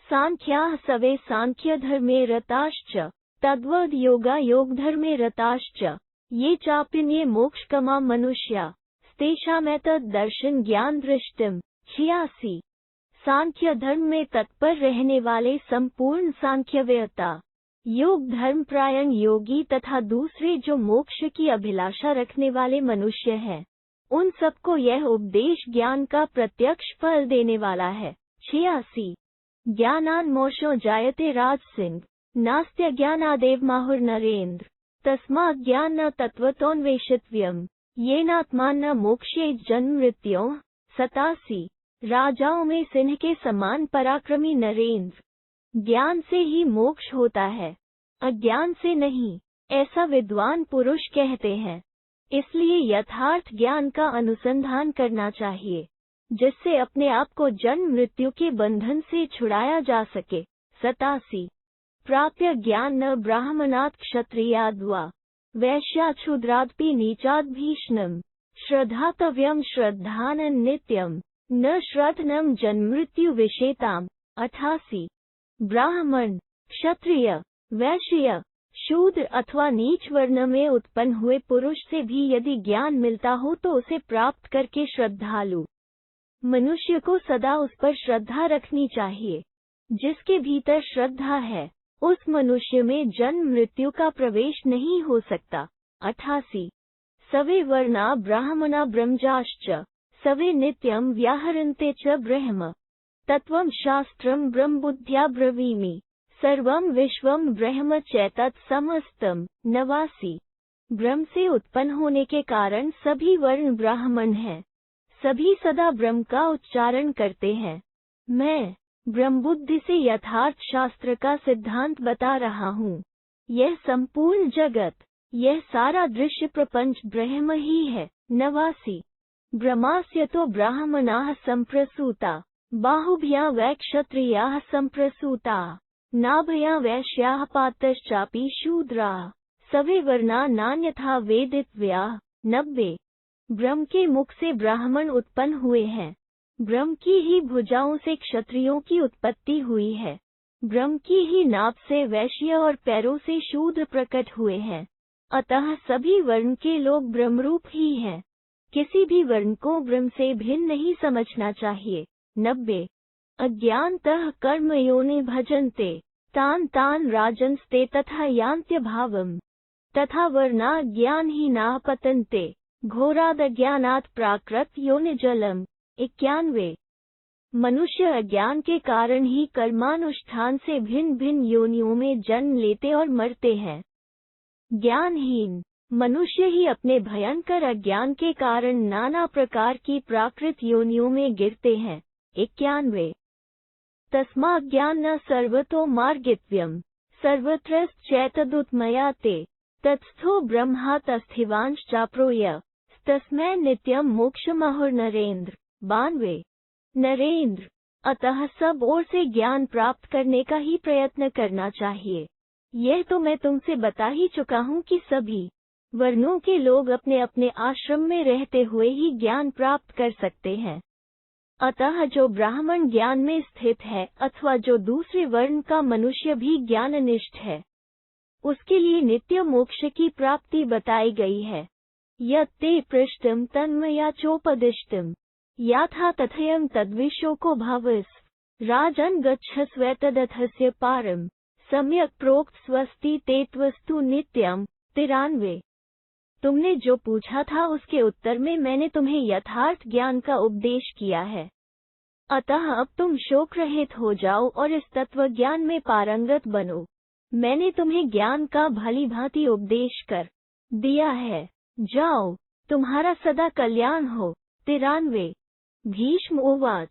सांख्याः सवे सांख्यधर्मे रताश्च तद्वद् योगा योगधर्मे रताश्च ये चाप्यन्ये मोक्षकामा मनुष्या तेषामेतद् दर्शन ज्ञान दृष्टिम्। 86। सांख्य धर्म में तत्पर रहने वाले संपूर्ण सांख्यवेत्ता, योग धर्म प्रायण योगी तथा दूसरे जो मोक्ष की अभिलाषा रखने वाले मनुष्य हैं, उन सबको यह उपदेश ज्ञान का प्रत्यक्ष फल देने वाला है। 86। ज्ञानान् मोक्षो जायते राजसिंह नास्त्य ज्ञानादेव माहुर नरेंद्र तस्मात् ज्ञान न तत्वतोन्वेषितव्यम् येनात्मान्न मोक्षे जन्म मृत्योः। 87। राजाओं में सिंह के समान पराक्रमी नरेंद्र, ज्ञान से ही मोक्ष होता है, अज्ञान से नहीं, ऐसा विद्वान पुरुष कहते हैं। इसलिए यथार्थ ज्ञान का अनुसंधान करना चाहिए, जिससे अपने आप को जन्म मृत्यु के बंधन से छुड़ाया जा सके। 87। प्राप्य ज्ञान न ब्राह्मणात् क्षत्रियाद् वा वैश्याच्छूद्रादपि नीचाद् भीषणम् श्रद्धातव्यम् श्रद्धानं नित्यम् न श्रद्धनं जन्ममृत्यु विषेताम्। 88। ब्राह्मण, क्षत्रिय, वैश्य, शूद्र अथवा नीच वर्ण में उत्पन्न हुए पुरुष से भी यदि ज्ञान मिलता हो तो उसे प्राप्त करके श्रद्धालु मनुष्य को सदा उस पर श्रद्धा रखनी चाहिए। जिसके भीतर श्रद्धा है, उस मनुष्य में जन्म मृत्यु का प्रवेश नहीं हो सकता। 88। सवे वर्णा ब्राह्मणा ब्रह्मजाश्च सवे नित्यं व्याहरन्ते च ब्रह्म तत्वं शास्त्रं ब्रह्मबुद्ध्या ब्रवीमि सर्वं विश्वं ब्रह्म चैतत् समस्तम्। 89। ब्रह्म से उत्पन्न होने के कारण सभी वर्ण ब्राह्मण हैं, सभी सदा ब्रह्म का उच्चारण करते हैं। मैं ब्रह्मबुद्धि से यथार्थ शास्त्र का सिद्धांत बता रहा हूँ। यह संपूर्ण जगत, यह सारा दृश्य प्रपंच ब्रह्म ही है। 89। ब्रह्मास्य तो ब्राह्मणाः संप्रसूता बाहुभ्यां वै क्षत्रियाः संप्रसूता नाभयां वैश्याः पातश्चापि शूद्राः सवे वर्णा नान्यथा वेदितव्याः। 90। ब्रह्म के मुख से ब्राह्मण उत्पन्न हुए हैं, ब्रह्म की ही भुजाओं से क्षत्रियों की उत्पत्ति हुई है, ब्रह्म की ही नाभ से वैश्य और पैरों से शूद्र प्रकट हुए हैं। अतः सभी वर्ण के लोग ब्रह्मरूप ही हैं, किसी भी वर्ण को ब्रह्म से भिन्न नहीं समझना चाहिए। 90। अज्ञानतः कर्मयोनि भजन्ते तान् तान् राजन्स्ते तथा यान्त्य भावम् तथा वर्णा ज्ञानहीनाः पतन्ते घोरादज्ञानात् प्राकृत योनिजलम्। 91। मनुष्य अज्ञान के कारण ही कर्मानुष्ठान से भिन्न भिन्न योनियों में जन्म लेते और मरते हैं। ज्ञानहीन मनुष्य ही अपने भयंकर अज्ञान के कारण नाना प्रकार की प्राकृत योनियों में गिरते हैं। 91। तस्मात् ज्ञान सर्वतो मार्गित्व्यम् सर्वत्रश्चैतदुत्मया ते तत्स्थो ब्रह्मा तस्थिवांश्चाप्रोय तस्मै नित्यं मोक्षमाहुर नरेंद्र। 92। नरेंद्र, अतः सब ओर से ज्ञान प्राप्त करने का ही प्रयत्न करना चाहिए। यह तो मैं तुमसे बता ही चुका हूँ कि सभी वर्णों के लोग अपने अपने आश्रम में रहते हुए ही ज्ञान प्राप्त कर सकते हैं। अतः जो ब्राह्मण ज्ञान में स्थित है अथवा जो दूसरे वर्ण का मनुष्य भी ज्ञाननिष्ठ है, उसके लिए नित्य मोक्ष की प्राप्ति बताई गई है। यत्ते पृष्टम तन्मया चोपदिष्टम याथा तथयं तद्विशोको भवस्व राजन् गच्छस्वैतदथस्य पारम सम्यक प्रोक्त स्वस्ति तेत्वस्तु नित्यम। 93। तुमने जो पूछा था उसके उत्तर में मैंने तुम्हें यथार्थ ज्ञान का उपदेश किया है, अतः अब तुम शोक रहित हो जाओ और इस तत्व ज्ञान में पारंगत बनो। मैंने तुम्हें ज्ञान का भली भांति उपदेश कर दिया है, जाओ, तुम्हारा सदा कल्याण हो। 93। भीष्म उवाच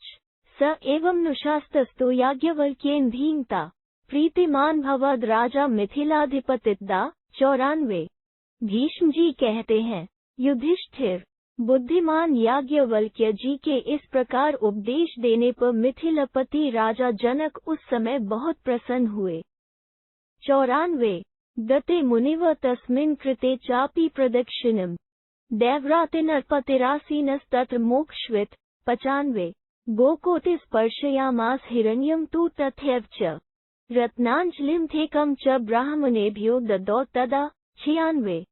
स एवं नुशास्तस्तु याज्ञवल्क्येन धीमता प्रीतिमान भवद राजा मिथिलाधिपतिदा 94। भीष्म जी कहते हैं, युधिष्ठिर, बुद्धिमान याज्ञवल्क्य जी के इस प्रकार उपदेश देने पर मिथिलापति राजा जनक उस समय बहुत प्रसन्न हुए। 94। गते मुनिव तस्मिन् कृते चापि प्रदक्षिणम् दैव्रातिनर्पतिरासीनस्तत्र मोक्षवित्। 95। गोकोटि स्पर्शयामास हिरण्यं तु तथैव च रत्नांजलिं थेकं च ब्राह्मणेभ्यो ददौ तदा। 96।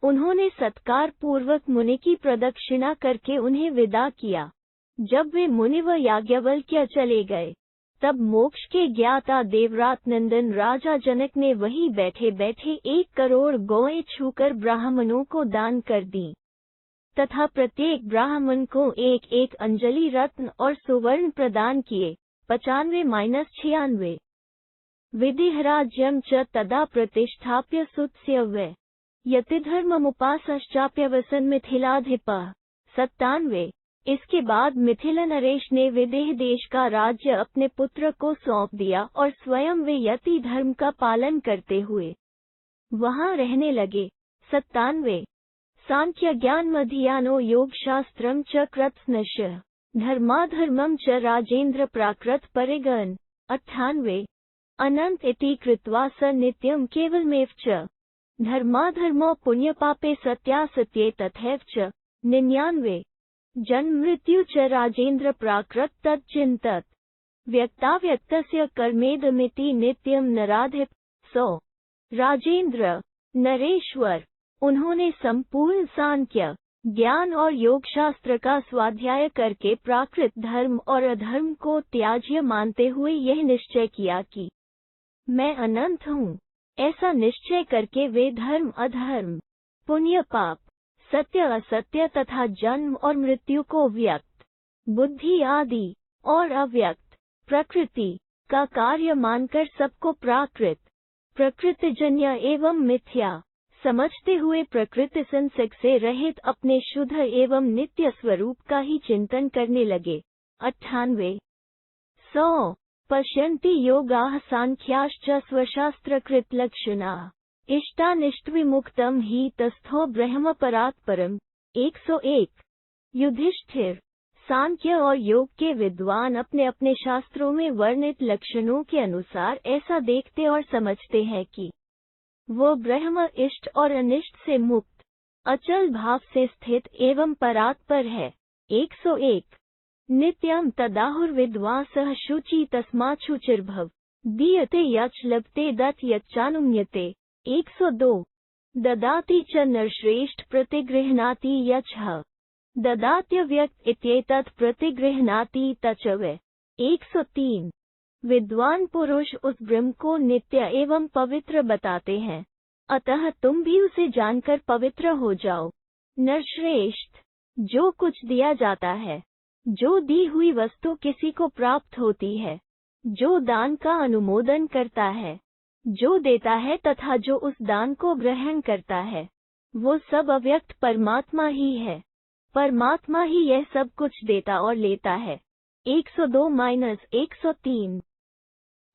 उन्होंने सत्कार पूर्वक मुनि की प्रदक्षिणा करके उन्हें विदा किया। जब वे मुनिव याज्ञवल्क्य चले गए, तब मोक्ष के ज्ञाता देवव्रत नंदन राजा जनक ने वहीं बैठे बैठे 1 करोड़ गौएं छूकर ब्राह्मणों को दान कर दी तथा प्रत्येक ब्राह्मण को 1-1 अंजलि रत्न और सुवर्ण प्रदान किए। 95-96। विदेहराज्यं च तदा प्रतिष्ठाप्य सुतस्य यतिधर्ममुपासश्चाप्यवसन मिथिलाधिपः। 97। इसके बाद मिथिला नरेश ने विदेह देश का राज्य अपने पुत्र को सौंप दिया और स्वयं वे यति धर्म का पालन करते हुए वहां रहने लगे। 97। सांख्य ज्ञान मधियानो योग शास्त्रम च कृत्स्नश्य धर्माधर्मम च राजेंद्र प्राकृत परिगण। 98। अनंत इति कृत्वा स नित्यं केवलमेव च धर्माधर्मो पुण्यपापे सत्यासत्ये तथैव च। 99। जन्म मृत्यु च राजेंद्र प्राकृत तच्चिंतत व्यक्ताव्यक्तस्य कर्मेदमिति नित्यं नराधिप। 100। राजेंद्र नरेश्वर, उन्होंने संपूर्ण सांख्य ज्ञान और योग शास्त्र का स्वाध्याय करके प्राकृत धर्म और अधर्म को त्याज्य मानते हुए यह निश्चय किया कि मैं अनंत हूँ। ऐसा निश्चय करके वे धर्म अधर्म, पुण्य पाप, सत्य असत्य तथा जन्म और मृत्यु को व्यक्त, बुद्धि आदि और अव्यक्त प्रकृति का कार्य मानकर सबको प्राकृत, प्रकृतिजन्य एवं मिथ्या समझते हुए प्रकृति संसर्ग से रहित अपने शुद्ध एवं नित्य स्वरूप का ही चिंतन करने लगे। 98। 100। पश्यन्ति योगाः सांख्याश्च स्वशास्त्रकृत लक्षणाः इष्टानिष्टविमुक्तं हि तस्थो ब्रह्म परात् परम्। 101। युधिष्ठिर, सांख्य और योग के विद्वान अपने अपने शास्त्रों में वर्णित लक्षणों के अनुसार ऐसा देखते और समझते हैं कि वो ब्रह्म इष्ट और अनिष्ट से मुक्त, अचल भाव से स्थित एवं परात्पर है। 101। नित्यं तदाहुर्विद्वांसः शुचि तस्माच्छुचिर्भव दीयते यच्च लभते दत् यच्चानुम्यते। 102। ददाति च नरश्रेष्ठ प्रतिगृह्णाति यच्छः ददात्यव्यक्त इत्येतत् प्रतिगृह्णाति तच्च वै। 103। विद्वान पुरुष उस ब्रह्म को नित्य एवं पवित्र बताते हैं, अतः तुम भी उसे जानकर पवित्र हो जाओ। नरश्रेष्ठ, जो कुछ दिया जाता है, जो दी हुई वस्तु किसी को प्राप्त होती है, जो दान का अनुमोदन करता है, जो देता है तथा जो उस दान को ग्रहण करता है, वो सब अव्यक्त परमात्मा ही है। परमात्मा ही यह सब कुछ देता और लेता है। 102-103।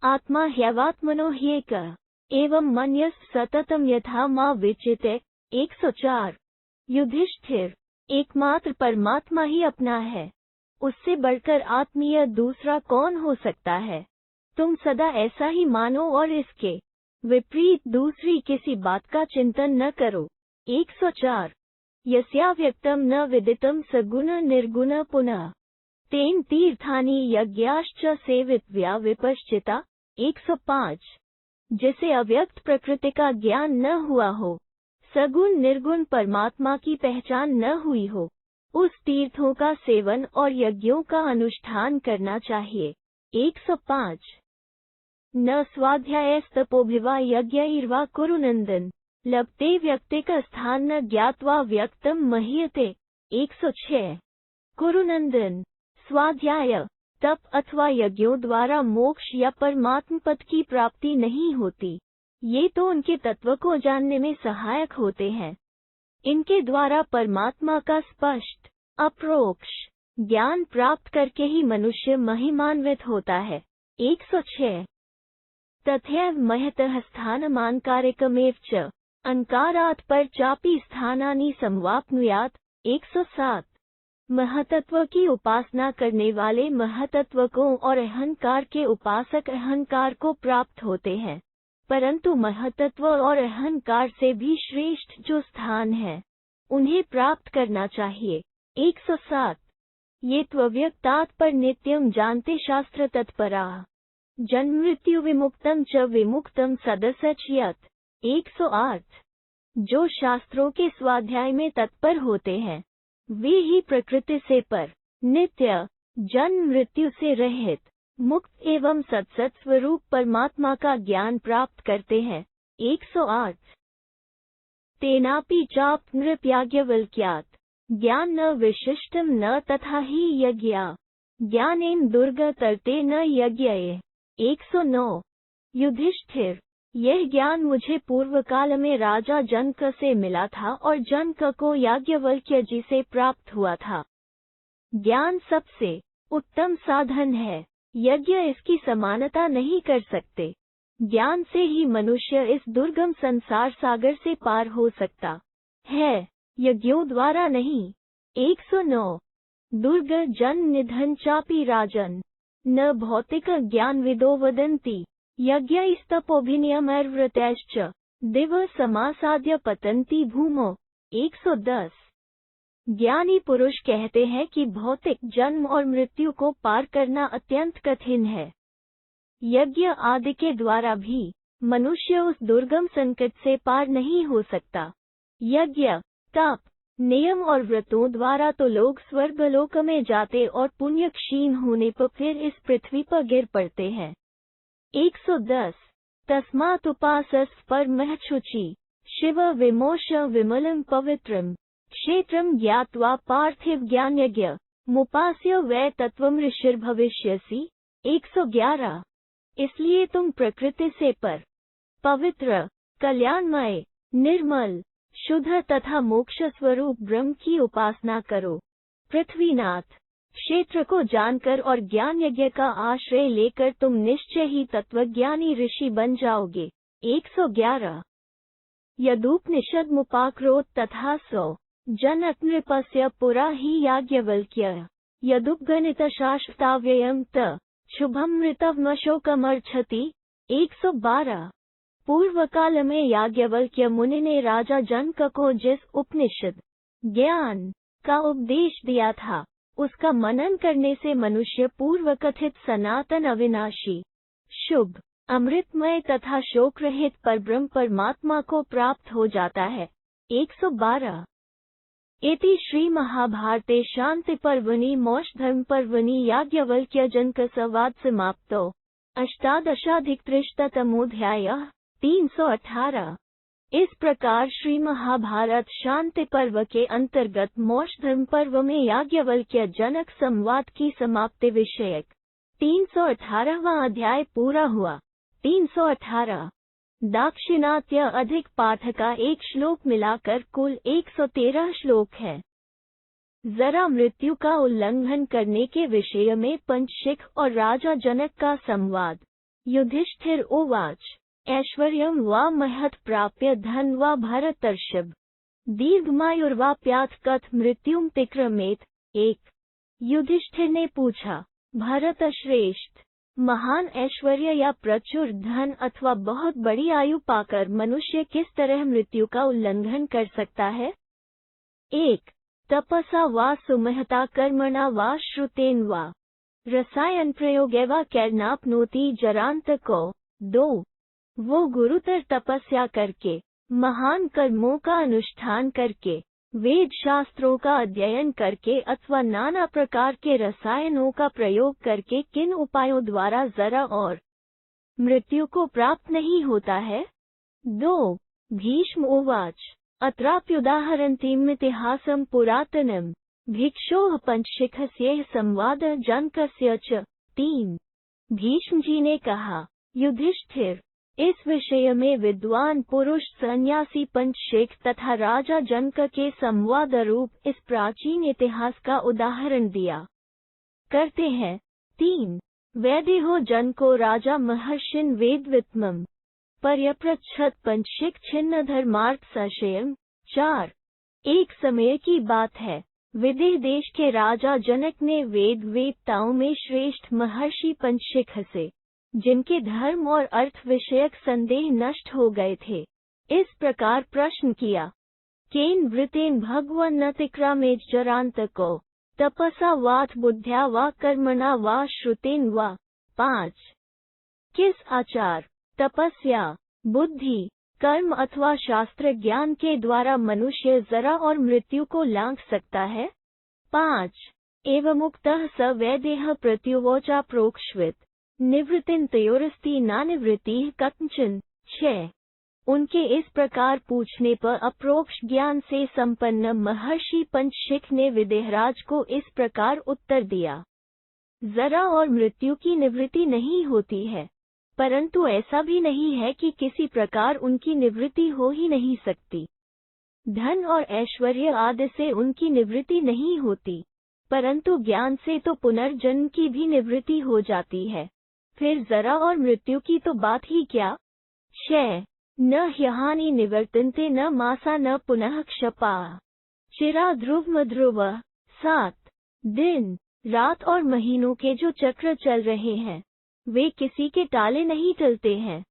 आत्मा ह्यवात्मनो ह्येकः एवं मन्यस् सततं यथा मा विचिते। 104। युधिष्ठिर, एकमात्र परमात्मा ही अपना है, उससे बढ़कर आत्मीय दूसरा कौन हो सकता है। तुम सदा ऐसा ही मानो और इसके विपरीत दूसरी किसी बात का चिंतन न करो। 104। यस्याव्यक्तं न विदितं सगुण निर्गुण पुनः तेन तीर्थानि यज्ञाश्च सेवितव्या विपश्चिता। 105। जिसे अव्यक्त प्रकृति का ज्ञान न हुआ हो, सगुण निर्गुण परमात्मा की पहचान न हुई हो, उस तीर्थों का सेवन और यज्ञों का अनुष्ठान करना चाहिए। 105। न स्वाध्यायस्तपोभिवा यज्ञैर्वा कुरुनंदन लभते व्यक्तिक स्थान न ज्ञात्वा व्यक्तम महीयते। 106। कुरुनंदन, स्वाध्याय, तप अथवा यज्ञों द्वारा मोक्ष या परमात्म पद की प्राप्ति नहीं होती। ये तो उनके तत्व को जानने में सहायक होते हैं। इनके द्वारा परमात्मा का स्पष्ट, अप्रोक्ष ज्ञान प्राप्त करके ही मनुष्य महिमान्वित होता है। 106 तथैव महतः स्थानमानकारकमेव च अंकारात् पर चापि स्थानानि समवाप्नुयात्। 107 महतत्व की उपासना करने वाले महतत्व को और अहंकार के उपासक अहंकार को प्राप्त होते हैं, परंतु महतत्व और अहंकार से भी श्रेष्ठ जो स्थान है उन्हें प्राप्त करना चाहिए। 107 ये त्वव्यक्तात् पर नित्यम जानते शास्त्र तत्परा जन्म मृत्यु विमुक्तम च विमुक्तम सदसच्यत। 108 जो शास्त्रों के स्वाध्याय में तत्पर होते हैं वे ही प्रकृति से पर, नित्य, जन्म मृत्यु से रहित, मुक्त एवं सत्सत स्वरूप परमात्मा का ज्ञान प्राप्त करते हैं। 108 तेनापि चाप नृप्याज्ञवल्क्यात् ज्ञान न विशिष्टम न तथा ही यज्ञा ज्ञानेन दुर्गतरते न यज्ञये। 109 युधिष्ठिर यह ज्ञान मुझे पूर्व काल में राजा जनक से मिला था और जनक को याज्ञवल्क्य जी से प्राप्त हुआ था। ज्ञान सबसे उत्तम साधन है, यज्ञ इसकी समानता नहीं कर सकते। ज्ञान से ही मनुष्य इस दुर्गम संसार सागर से पार हो सकता है, यज्ञों द्वारा नहीं। 109 दुर्ग जन निधन चापि राजन न भौतिक ज्ञान विदो वदन्ति यज्ञैस्तपोभिनियमैर्व्रतैश्च दिव समासाद्य पतन्ति भूमो। 110 ज्ञानी पुरुष कहते हैं कि भौतिक जन्म और मृत्यु को पार करना अत्यंत कठिन है। यज्ञ आदि के द्वारा भी मनुष्य उस दुर्गम संकट से पार नहीं हो सकता। यज्ञ, तप, नियम और व्रतों द्वारा तो लोग स्वर्गलोक में जाते और पुण्य क्षीण होने पर फिर इस पृथ्वी पर गिर पड़ते हैं। 110 तस्मात् उपासस्व परमः शुचि शिव विमोक्ष विमलं पवित्रं क्षेत्रं ज्ञात्वा पार्थिव ज्ञानयज्ञ मुपास्य वै तत्वं ऋषिर्भविष्यसि। 111 इसलिए तुम प्रकृति से पर, पवित्र, कल्याणमय, निर्मल, शुद्ध तथा मोक्ष स्वरूप ब्रह्म की उपासना करो। पृथ्वीनाथ क्षेत्र को जानकर और ज्ञान यज्ञ का आश्रय लेकर तुम निश्चय ही तत्वज्ञानी ऋषि बन जाओगे। 111 यदुपनिषद मुपाक्रोत तथा सौ जनक नृपस्य पुरा ही याज्ञवल्क्य यदुपगणित शाश्वताव्ययम् त शुभमृतमशोकमर्च्छति। 112 पूर्व काल में याज्ञवल्क्य मुनि ने राजा जनक को जिस उपनिषद ज्ञान का उपदेश दिया था उसका मनन करने से मनुष्य पूर्व कथित सनातन अविनाशी, शुभ, अमृतमय तथा शोक रहित परब्रह्म परमात्मा को प्राप्त हो जाता है। 112 इति श्री महाभारते शांति पर्वणि मोक्षधर्म पर्वणि याज्ञवल्क्य जनक संवाद समाप्तो। 18अधिक-300तमोऽध्यायः 318 इस प्रकार श्री महाभारत शांति पर्व के अंतर्गत मोक्ष धर्म पर्व में याज्ञवल्क्य जनक संवाद की समाप्ति विषयक 318वां अध्याय पूरा हुआ। 318 दाक्षिणात्य अधिक पाठ का एक श्लोक मिलाकर कुल 113 श्लोक है। जरा मृत्यु का उल्लंघन करने के विषय में पंचशिख और राजा जनक का संवाद। युधिष्ठिर उवाच ऐश्वर्यं वा महत् प्राप्य धन वा भरतर्षभ दीर्घमायुर्वाप्यात् कथ मृत्युम तिक्रमेत। 1 युधिष्ठिर ने पूछा, भरत श्रेष्ठ, महान ऐश्वर्य या प्रचुर धन अथवा बहुत बड़ी आयु पाकर मनुष्य किस तरह मृत्यु का उल्लंघन कर सकता है? 1 तपसा वा सुमहता कर्मणा वा श्रुतेन वा रसायन प्रयोगे वा कैर्नाप्नोति जरांत को। 2 वो गुरुतर तपस्या करके, महान कर्मों का अनुष्ठान करके, वेद शास्त्रों का अध्ययन करके अथवा नाना प्रकार के रसायनों का प्रयोग करके किन उपायों द्वारा जरा और मृत्यु को प्राप्त नहीं होता है? 2 भीष्म उवाच अत्राप्युदाहरन्तीमितिहासं पुरातनं भिक्षोः पंचशिखस्यैः संवाद जनकस्य च। 3 भीष्म जी ने कहा, युधिष्ठिर, इस विषय में विद्वान पुरुष सन्यासी पंचशिख तथा राजा जनक के संवाद रूप इस प्राचीन इतिहास का उदाहरण दिया करते हैं। 3 वैदेहो जनको राजा महर्षिन् वेदवित्मम् पर्यपृच्छत् पंचशिख छिन्न धर्मार्थ संशयम्। 4 एक समय की बात है, विदेह देश के राजा जनक ने वेद वेत्ताओं में श्रेष्ठ महर्षि पंचशिख से, जिनके धर्म और अर्थ विषयक संदेह नष्ट हो गए थे, इस प्रकार प्रश्न किया। केन वृतेन भगवन्नतिक्रामेज जरान्तको तपसा वाथ बुद्ध्या वा कर्मणा वा श्रुतेन वा। 5 किस आचार, तपस्या, बुद्धि, कर्म अथवा शास्त्र ज्ञान के द्वारा मनुष्य जरा और मृत्यु को लांघ सकता है? 5 एवमुक्तः स वैदेह प्रत्युवोचा प्रोक्ष्वित निवृत्तिन तयोरस्ति नानिवृत्तिः कथंचन। 6 उनके इस प्रकार पूछने पर अप्रोक्ष ज्ञान से संपन्न महर्षि पंचशिख ने विदेहराज को इस प्रकार उत्तर दिया। जरा और मृत्यु की निवृत्ति नहीं होती है, परंतु ऐसा भी नहीं है कि किसी प्रकार उनकी निवृत्ति हो ही नहीं सकती। धन और ऐश्वर्य आदि से उनकी निवृत्ति नहीं होती, परंतु ज्ञान से तो पुनर्जन्म की भी निवृत्ति हो जाती है। फिर जरा और मृत्यु की तो बात ही क्या। 6 न ह्यहानि निवर्तन्ते न मासा न पुनः क्षपा चिरा ध्रुव ध्रुव। 7 दिन रात और महीनों के जो चक्र चल रहे हैं, वे किसी के टाले नहीं टलते हैं।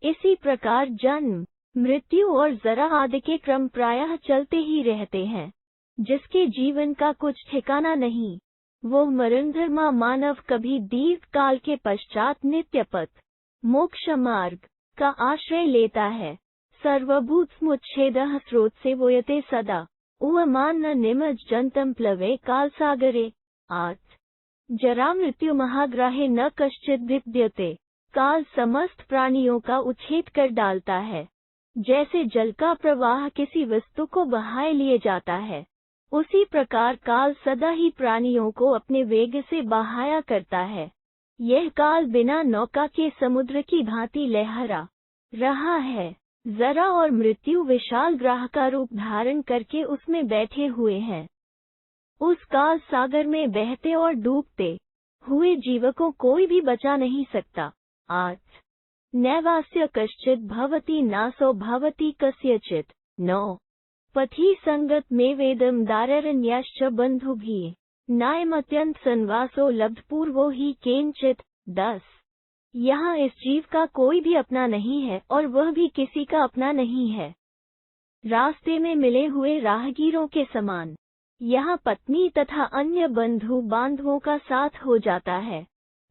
इसी प्रकार जन्म, मृत्यु और जरा आदि के क्रम प्रायः चलते ही रहते हैं। जिसके जीवन का कुछ ठिकाना नहीं, वो मरणधर्मा मानव कभी दीर्घ काल के पश्चात नित्यपथ मोक्ष मार्ग का आश्रय लेता है। सर्वभूत समुच्छेदः स्रोत से वोयते सदा उवमान न निमज जंतम प्लवे काल सागरे। 8 जरा मृत्यु महाग्राहे न कश्चित भिद्यते काल समस्त प्राणियों का उच्छेद कर डालता है। जैसे जल का प्रवाह किसी वस्तु को बहाए लिए जाता है, उसी प्रकार काल सदा ही प्राणियों को अपने वेग से बहाया करता है। यह काल बिना नौका के समुद्र की भांति लहरा रहा है। जरा और मृत्यु विशाल ग्राह का रूप धारण करके उसमें बैठे हुए हैं। उस काल सागर में बहते और डूबते हुए जीव को कोई भी बचा नहीं सकता। 8 नैवास्य कश्चित भवति नासो भवति कस्यचित्। 9 पथि संगत में वेदम दाररण्यश्च बंधुभिः नायमत्यंत संवासो लब्धपूर्वो ही केनचित्। 10 यहाँ इस जीव का कोई भी अपना नहीं है और वह भी किसी का अपना नहीं है। रास्ते में मिले हुए राहगीरों के समान यहाँ पत्नी तथा अन्य बंधु बांधवों का साथ हो जाता है,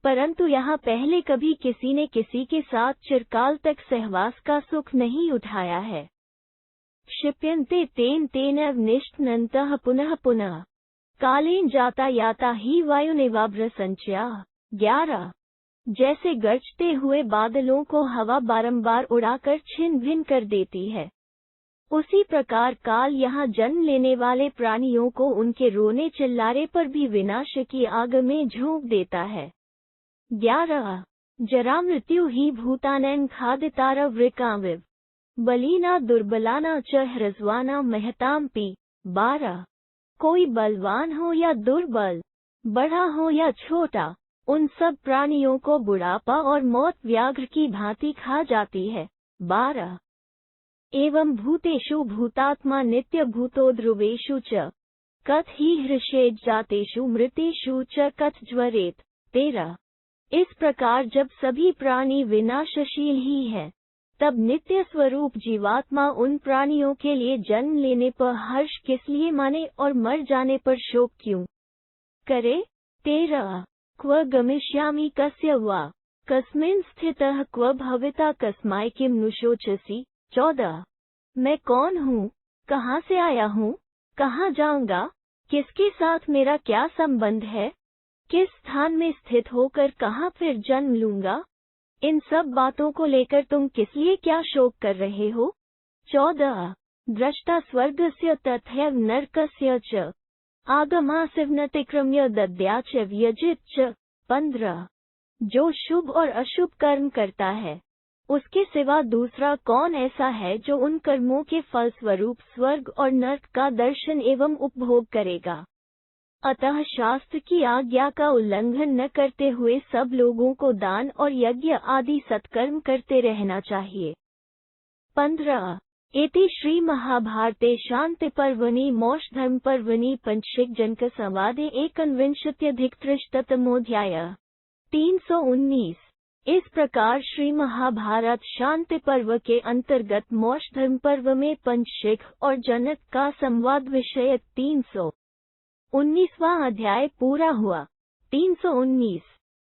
परंतु यहाँ पहले कभी किसी ने किसी के साथ चिरकाल तक सहवास का सुख नहीं उठाया है। क्षिप्यन्ते तेन तेनैव निष्ठनन्तः पुनः पुनः कालेन जाता याता ही वायुनेवाभ्र संचया। 11 जैसे गरजते हुए बादलों को हवा बारंबार उड़ाकर छिन्न भिन्न कर देती है, उसी प्रकार काल यहाँ जन्म लेने वाले प्राणियों को उनके रोने चिल्लारे पर भी विनाश की आग में झोंक देता है। 11 जरा मृत्यु ही भूतानैन खादितार वृकाविव बलीना दुर्बलाना च ह्रस्वाना महताम्पि। 12 कोई बलवान हो या दुर्बल, बड़ा हो या छोटा, उन सब प्राणियों को बुढ़ापा और मौत व्याघ्र की भांति खा जाती है। 12 एवं भूतेषु भूतात्मा नित्य भूतो ध्रुवेषु च कथ ही हृषेज जातेषु मृतेषु च कथ ज्वरेत। 13 इस प्रकार जब सभी प्राणी विनाशशील ही हैं, तब नित्य स्वरूप जीवात्मा उन प्राणियों के लिए जन्म लेने पर हर्ष किस लिए माने और मर जाने पर शोक क्यों करे। 13 क्व गमिष्यामि कस्य वा कस्मिन् स्थितः क्व भविता कस्मै किं नु शोचसि। 14 मैं कौन हूँ, कहाँ से आया हूँ, कहाँ जाऊँगा, किसके साथ मेरा क्या संबंध है, किस स्थान में स्थित होकर कहाँ फिर जन्म लूँगा, इन सब बातों को लेकर तुम किस लिए क्या शोक कर रहे हो। 14 दृष्टा स्वर्गस्य तथैव नरकस्य च आगमासिवनतिक्रम्य दद्या च व्यजित च। 15 जो शुभ और अशुभ कर्म करता है, उसके सिवा दूसरा कौन ऐसा है जो उन कर्मों के फलस्वरूप स्वर्ग और नर्क का दर्शन एवं उपभोग करेगा। अतः शास्त्र की आज्ञा का उल्लंघन न करते हुए सब लोगों को दान और यज्ञ आदि सत्कर्म करते रहना चाहिए। 15 एति श्री महाभारते शांति पर्वणि मोक्षधर्म पर्वणि पंचशिक जनक संवादे 19+3तमोऽध्याय। 319 इस प्रकार श्री महाभारत शांति पर्व के अंतर्गत मोक्षधर्म पर्व में पंचशिख और जनक का संवाद विषय 319वां अध्याय पूरा हुआ। 319